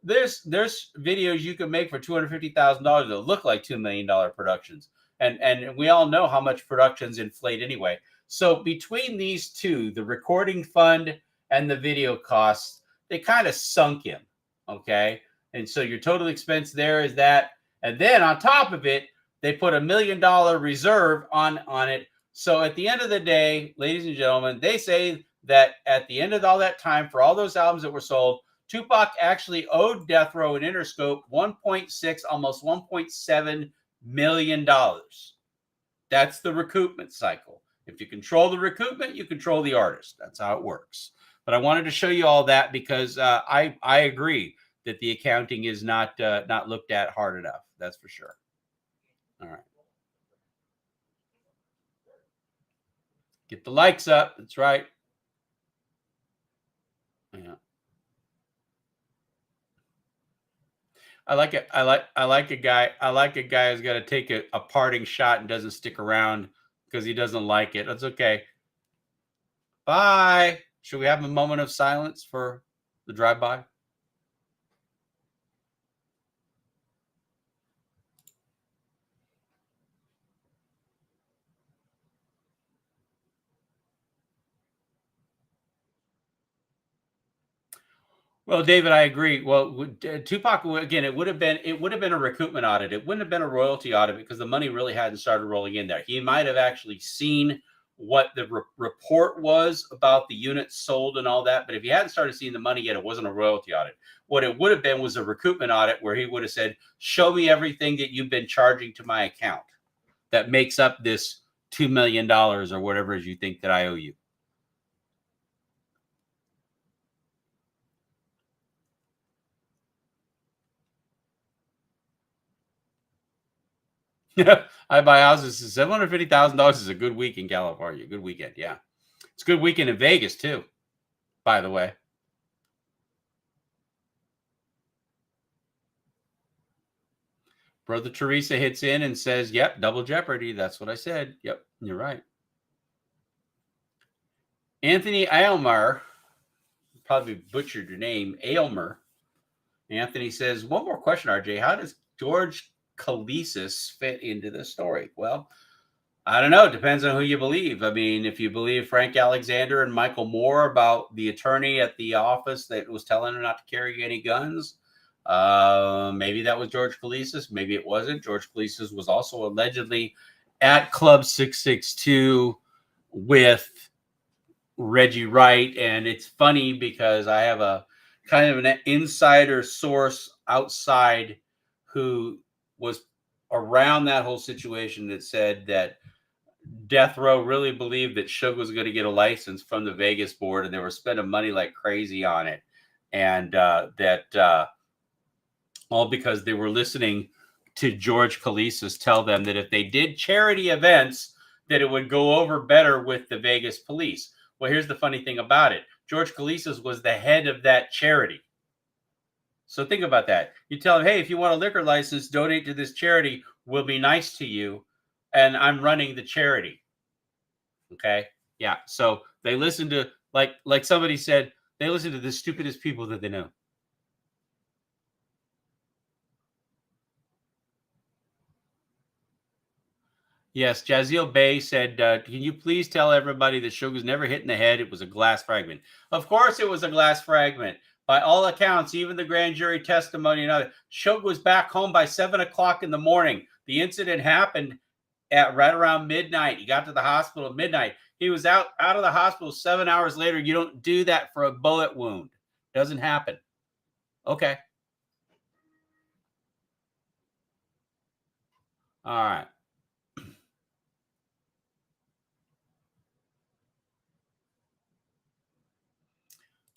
there's videos you can make for $250,000 that look like $2 million productions. And we all know how much productions inflate anyway. So between these two, the recording fund and the video costs, they kind of sunk him. Okay. And so your total expense there is that. And then on top of it, they put $1 million reserve on it. So at the end of the day, ladies and gentlemen, they say that at the end of all that time, for all those albums that were sold, Tupac actually owed Death Row and Interscope 1.6, almost $1.7 million. That's the recoupment cycle. If you control the recoupment, you control the artist. That's how it works. But I wanted to show you all that because I agree that the accounting is not looked at hard enough. That's for sure. All right. Get the likes up. That's right. Yeah. I like it. I like a guy who's got to take a parting shot and doesn't stick around because he doesn't like it. That's okay. Bye. Should we have a moment of silence for the drive-by? Well, David, I agree. Well, Tupac, again, it would have been a recoupment audit. It wouldn't have been a royalty audit because the money really hadn't started rolling in there. He might have actually seen what the report was about the units sold and all that. But if he hadn't started seeing the money yet, it wasn't a royalty audit. What it would have been was a recoupment audit where he would have said, show me everything that you've been charging to my account that makes up this $2 million or whatever it is you think that I owe you. I buy houses. $750,000 is a good week in California. Good weekend. Yeah. It's a good weekend in Vegas too, by the way. Brother Teresa hits in and says, yep, double jeopardy. That's what I said. Yep, you're right. Anthony Aylmer, probably butchered your name, Aylmer. Anthony says, one more question, RJ. How does George Kalisis fit into this story? Well, I don't know. It depends on who you believe. I mean, if you believe Frank Alexander and Michael Moore about the attorney at the office that was telling him not to carry any guns, maybe that was George Kalisis. Maybe it wasn't. George Kalisis was also allegedly at Club 662 with Reggie Wright. And it's funny because I have a kind of an insider source outside who was around that whole situation that said that Death Row really believed that Suge was going to get a license from the Vegas board, and they were spending money like crazy on it. And all because they were listening to George Kalisis tell them that if they did charity events, that it would go over better with the Vegas police. Well, here's the funny thing about it. George Kalisis was the head of that charity. So think about that. You tell him, hey, if you want a liquor license, donate to this charity. We'll be nice to you. And I'm running the charity. Okay. Yeah. So they listen to, like somebody said, they listen to the stupidest people that they know. Yes. Jaziel Bey said, can you please tell everybody that Suge was never hit in the head? It was a glass fragment. Of course it was a glass fragment. By all accounts, even the grand jury testimony and other, Suge was back home by 7 o'clock in the morning. The incident happened at right around midnight. He got to the hospital at midnight. He was out of the hospital 7 hours later. You don't do that for a bullet wound. Doesn't happen. Okay. All right.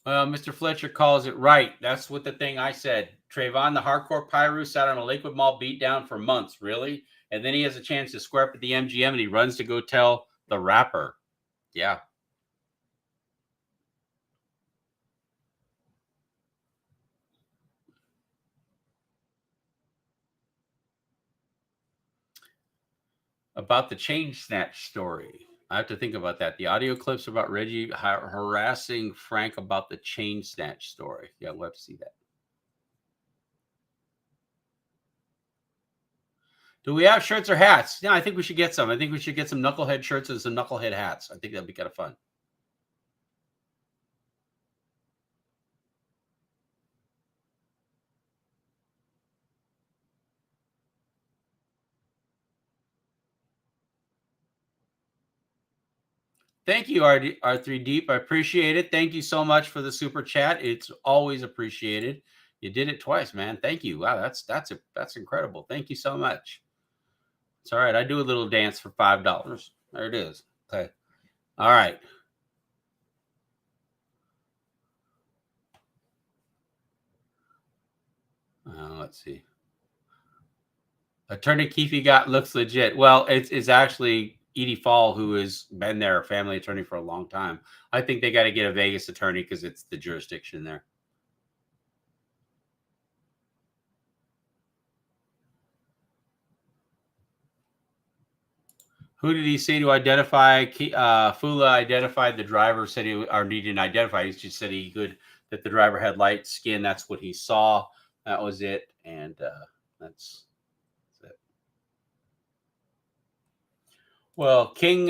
Well, Mr. Fletcher calls it right. That's what the thing I said. Trayvon, the hardcore Pyru, sat on a Lakewood Mall beat down for months. Really? And then he has a chance to square up at the MGM and he runs to go tell the rapper. Yeah. About the chain snatch story. I have to think about that. The audio clips about Reggie harassing Frank about the chain snatch story. Yeah, we'll have to see that. Do we have shirts or hats? Yeah, I think we should get some. I think we should get some knucklehead shirts and some knucklehead hats. I think that'd be kind of fun. Thank you, R3 Deep. I appreciate it. Thank you so much for the super chat. It's always appreciated. You did it twice, man. Thank you. Wow, that's incredible. Thank you so much. It's all right. I do a little dance for $5. There it is. Okay. All right. Let's see. Attorney Keefe looks legit. Well, it's actually Edie Fall, who has been their family attorney for a long time. I think they got to get a Vegas attorney because it's the jurisdiction there. Who did he say to identify? Fula identified the driver, said he didn't identify. He just said that the driver had light skin. That's what he saw. That was it. And that's it. Well, King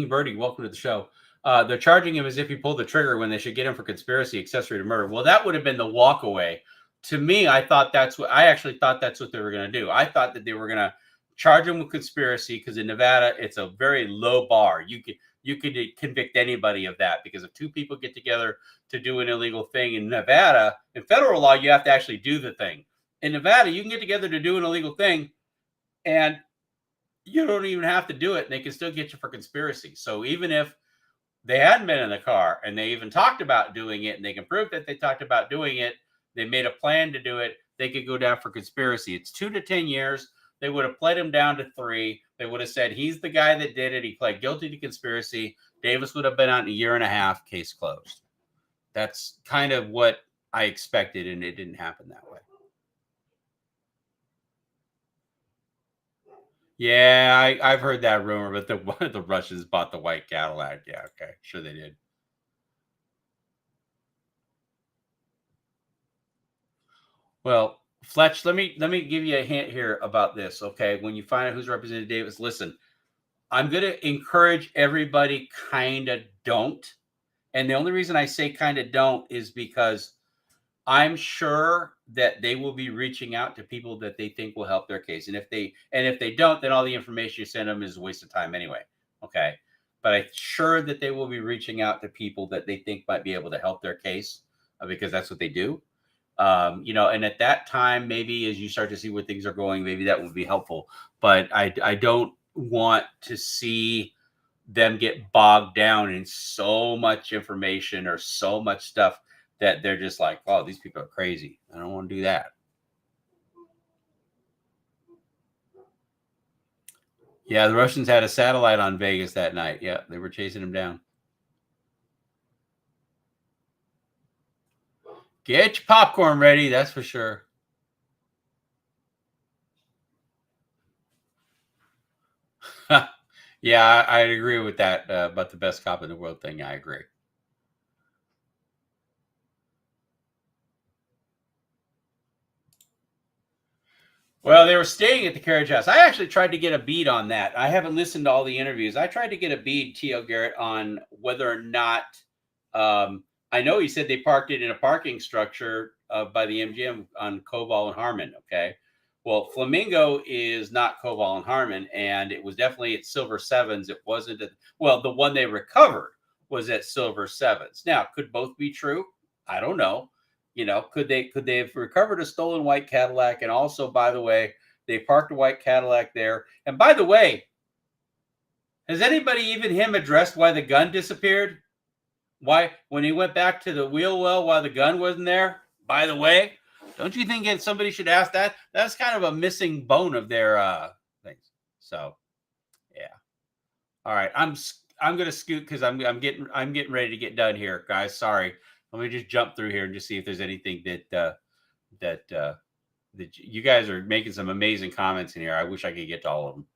Birdie, welcome to the show. They're charging him as if he pulled the trigger when they should get him for conspiracy, accessory to murder. Well, that would have been the walk away. To me, I actually thought that's what they were going to do. I thought that they were going to charge him with conspiracy because in Nevada, it's a very low bar. You could convict anybody of that because if two people get together to do an illegal thing in Nevada, in federal law, you have to actually do the thing. In Nevada, you can get together to do an illegal thing and you don't even have to do it. And they can still get you for conspiracy. So even if they hadn't been in the car and they even talked about doing it and they can prove that they talked about doing it, they made a plan to do it, they could go down for conspiracy. It's 2 to 10 years. They would have pled him down to 3. They would have said he's the guy that did it. He pled guilty to conspiracy. Davis would have been out in a year and a half, case closed. That's kind of what I expected, and it didn't happen that way. Yeah, I've heard that rumor, but one of the Russians bought the white Cadillac. Yeah, okay, sure they did. Well, Fletch, let me give you a hint here about this, okay? When you find out who's represented Davis, listen, I'm going to encourage everybody kind of don't. And the only reason I say kind of don't is because I'm sure that they will be reaching out to people that they think will help their case. And if they don't, then all the information you send them is a waste of time anyway, okay? But I'm sure that they will be reaching out to people that they think might be able to help their case because that's what they do. And at that time, maybe as you start to see where things are going, maybe that would be helpful. But I don't want to see them get bogged down in so much information or so much stuff that they're just like, oh, these people are crazy. I don't want to do that. Yeah, the Russians had a satellite on Vegas that night. Yeah, they were chasing him down. Get your popcorn ready, that's for sure. Yeah, I agree with that about the best cop in the world thing. I agree. Well, they were staying at the carriage house. I actually tried to get a bead on that. I haven't listened to all the interviews. I tried to get a bead, T.O. Garrett, on whether or not I know he said they parked it in a parking structure by the MGM on Koval and Harmon. Okay. Well, Flamingo is not Koval and Harmon, and it was definitely at Silver Sevens. It wasn't the one they recovered was at Silver Sevens. Now, could both be true? I don't know. Could they have recovered a stolen white Cadillac? And also, by the way, they parked a white Cadillac there. And by the way, has anybody, even him, addressed why the gun disappeared? Why, when he went back to the wheel well, why the gun wasn't there? By the way, don't you think somebody should ask that? That's kind of a missing bone of their things. So, yeah. All right, I'm gonna scoot because I'm getting ready to get done here, guys. Sorry. Let me just jump through here and just see if there's anything that you guys are making some amazing comments in here. I wish I could get to all of them.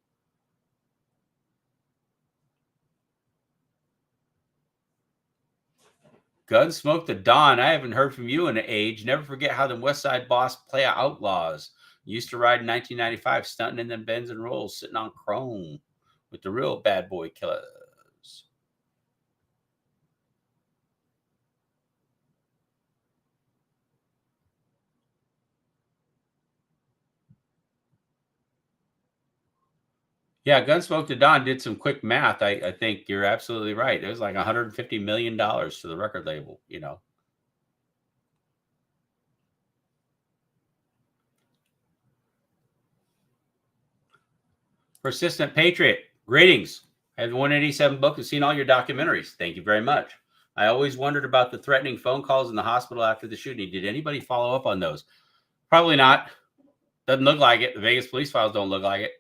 Gunsmoke the Dawn. I haven't heard from you in an age. Never forget how the West Side Boss play outlaws. Used to ride in 1995, stunting in them bends and rolls, sitting on chrome with the real bad boy killers. Yeah, Gunsmoke the Dawn did some quick math. I think you're absolutely right. It was like $150 million to the record label, Persistent Patriot, greetings. I have the 187 book and seen all your documentaries. Thank you very much. I always wondered about the threatening phone calls in the hospital after the shooting. Did anybody follow up on those? Probably not. Doesn't look like it. The Vegas police files don't look like it.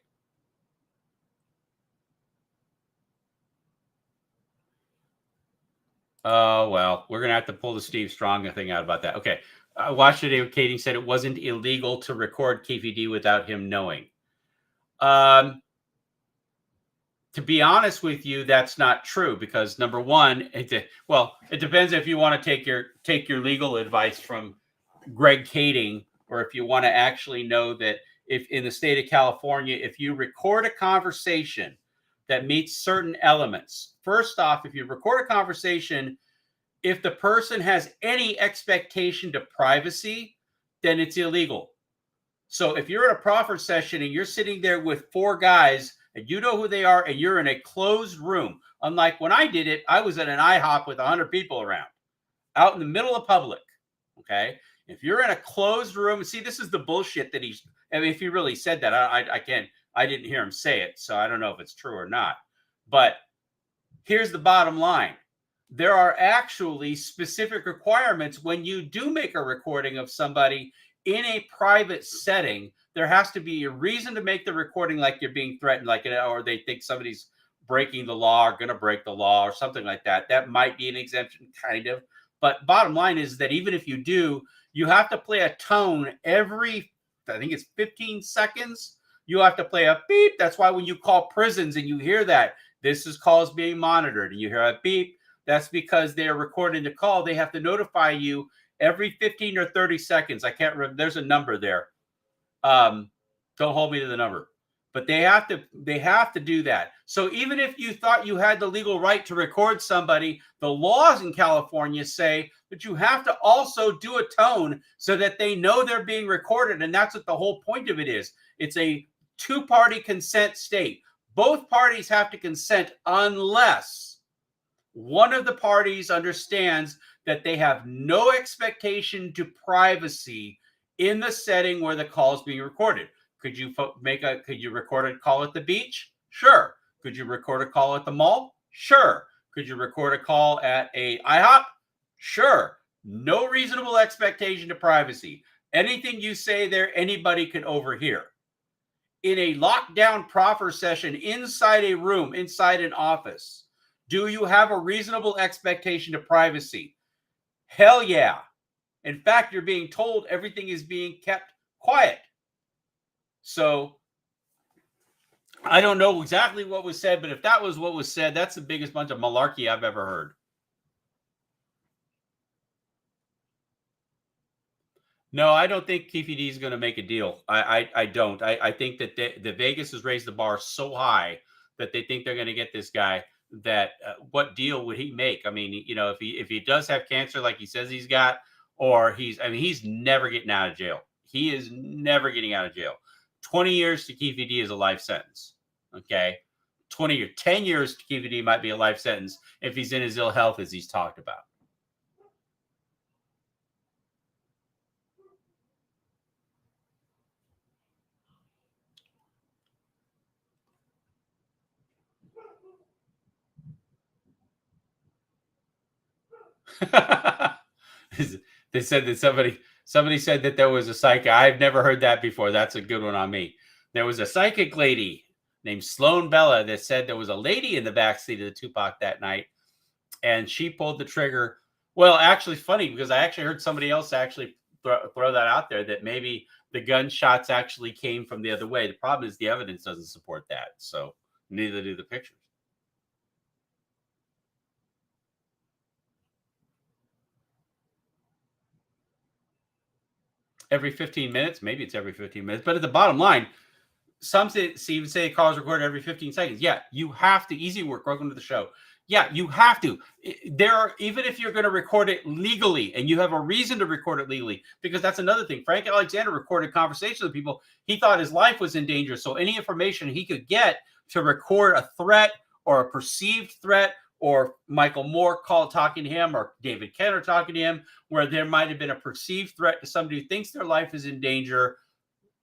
Oh, well, we're going to have to pull the Steve Strong thing out about that. Okay. I watched today with Katie said it wasn't illegal to record Keefe without him knowing. To be honest with you, that's not true because number one, it depends if you want to take your legal advice from Greg Kading, or if you want to actually know that if in the state of California, if you record a conversation that meets certain elements, first off, if you record a conversation, if the person has any expectation to privacy, then it's illegal. So if you're at a proffer session and you're sitting there with 4 guys and you know who they are and you're in a closed room, unlike when I did it, I was at an IHOP with 100 people around, out in the middle of public, okay? If you're in a closed room, see, this is the bullshit that if he really said that, I didn't hear him say it, so I don't know if it's true or not. But here's the bottom line. There are actually specific requirements when you do make a recording of somebody in a private setting. There has to be a reason to make the recording, like you're being threatened, or they think somebody's breaking the law or going to break the law or something like that. That might be an exemption, kind of. But bottom line is that even if you do, you have to play a tone every, I think it's 15 seconds. You have to play a beep. That's why when you call prisons and you hear that, this is calls being monitored, and you hear a beep, that's because they are recording the call. They have to notify you every 15 or 30 seconds. I can't remember. There's a number there. Don't hold me to the number. But they have to do that. So even if you thought you had the legal right to record somebody, the laws in California say that you have to also do a tone so that they know they're being recorded. And that's what the whole point of it is. It's a 2-party consent state. Both parties have to consent unless one of the parties understands that they have no expectation to privacy in the setting where the call is being recorded. Could you record a call at the beach? Sure. Could you record a call at the mall? Sure. Could you record a call at a IHOP? Sure. No reasonable expectation to privacy. Anything you say there, anybody can overhear. In a lockdown proffer session inside a room, inside an office, do you have a reasonable expectation to privacy? Hell yeah. In fact, you're being told everything is being kept quiet. So I don't know exactly what was said, but if that was what was said, that's the biggest bunch of malarkey I've ever heard. No, I don't think Keefe is going to make a deal. I don't. I think that the Vegas has raised the bar so high that they think they're going to get this guy. That what deal would he make? I mean, if he does have cancer like he says he's got, or he's never getting out of jail. He is never getting out of jail. 20 years to Keefe is a life sentence. Okay, 10 years to Keefe might be a life sentence if he's in his ill health as he's talked about. They said that somebody said that there was a psychic. I've never heard that before. That's a good one on me. There was a psychic lady named Sloan Bella that said there was a lady in the backseat of the Tupac that night, and she pulled the trigger. Well, actually, funny because I actually heard somebody else actually throw that out there that maybe the gunshots actually came from the other way. The problem is the evidence doesn't support that, so neither do the pictures. Every 15 minutes, maybe it's every 15 minutes, but at the bottom line, some even say a call is recorded every 15 seconds. Yeah, you have to. Easy work. Welcome to the show. Yeah, you have to. Even if you're going to record it legally, and you have a reason to record it legally, because that's another thing. Frank Alexander recorded conversations with people. He thought his life was in danger, so any information he could get to record a threat or a perceived threat, or Michael Moore talking to him, or David Kenner talking to him, where there might have been a perceived threat to somebody who thinks their life is in danger,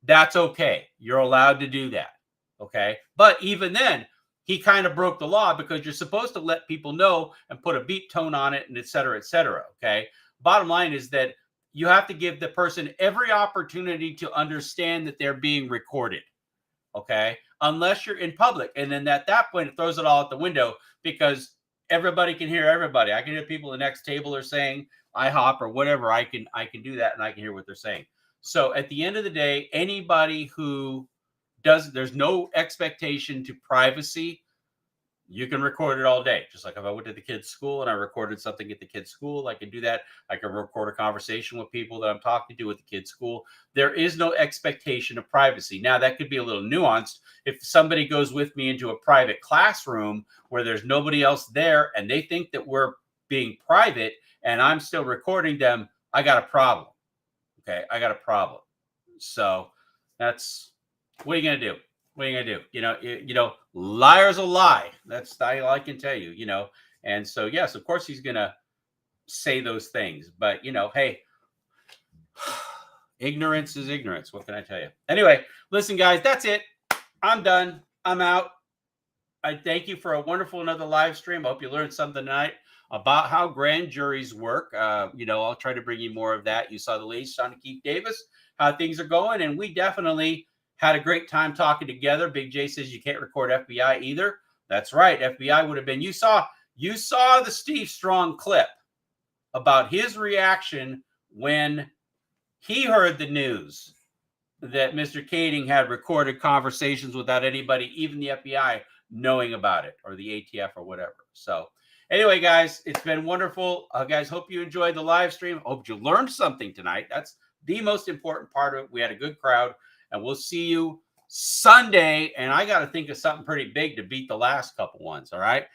that's okay. You're allowed to do that. Okay. But even then, he kind of broke the law because you're supposed to let people know and put a beep tone on it and et cetera, et cetera. Okay. Bottom line is that you have to give the person every opportunity to understand that they're being recorded. Okay. Unless you're in public. And then at that point, it throws it all out the window because everybody can hear everybody. I can hear people at the next table are saying IHOP or whatever. I can do that and I can hear what they're saying. So at the end of the day, anybody who there's no expectation to privacy. You can record it all day. Just like if I went to the kids' school and I recorded something at the kids' school, I can do that. I can record a conversation with people that I'm talking to at the kids' school. There is no expectation of privacy. Now, that could be a little nuanced. If somebody goes with me into a private classroom where there's nobody else there and they think that we're being private and I'm still recording them, I got a problem. Okay, I got a problem. So that's what are you gonna do? What are you gonna do? You know, liar's a lie. That's all I can tell you. And so yes, of course he's gonna say those things, but hey, ignorance is ignorance. What can I tell you? Anyway, listen, guys, that's it. I'm done. I'm out. I thank you for a wonderful another live stream. I hope you learned something tonight about how grand juries work. I'll try to bring you more of that. You saw the latest on Keefe Davis, how things are going, and we definitely had a great time talking together. Big J says you can't record FBI either. That's right. FBI would have been. You saw the Steve Strong clip about his reaction when he heard the news that Mr. Kading had recorded conversations without anybody, even the FBI, knowing about it, or the ATF or whatever. So anyway, guys, it's been wonderful. Guys, hope you enjoyed the live stream. Hope you learned something tonight. That's the most important part of it. We had a good crowd, and we'll see you Sunday. And I got to think of something pretty big to beat the last couple ones. All right.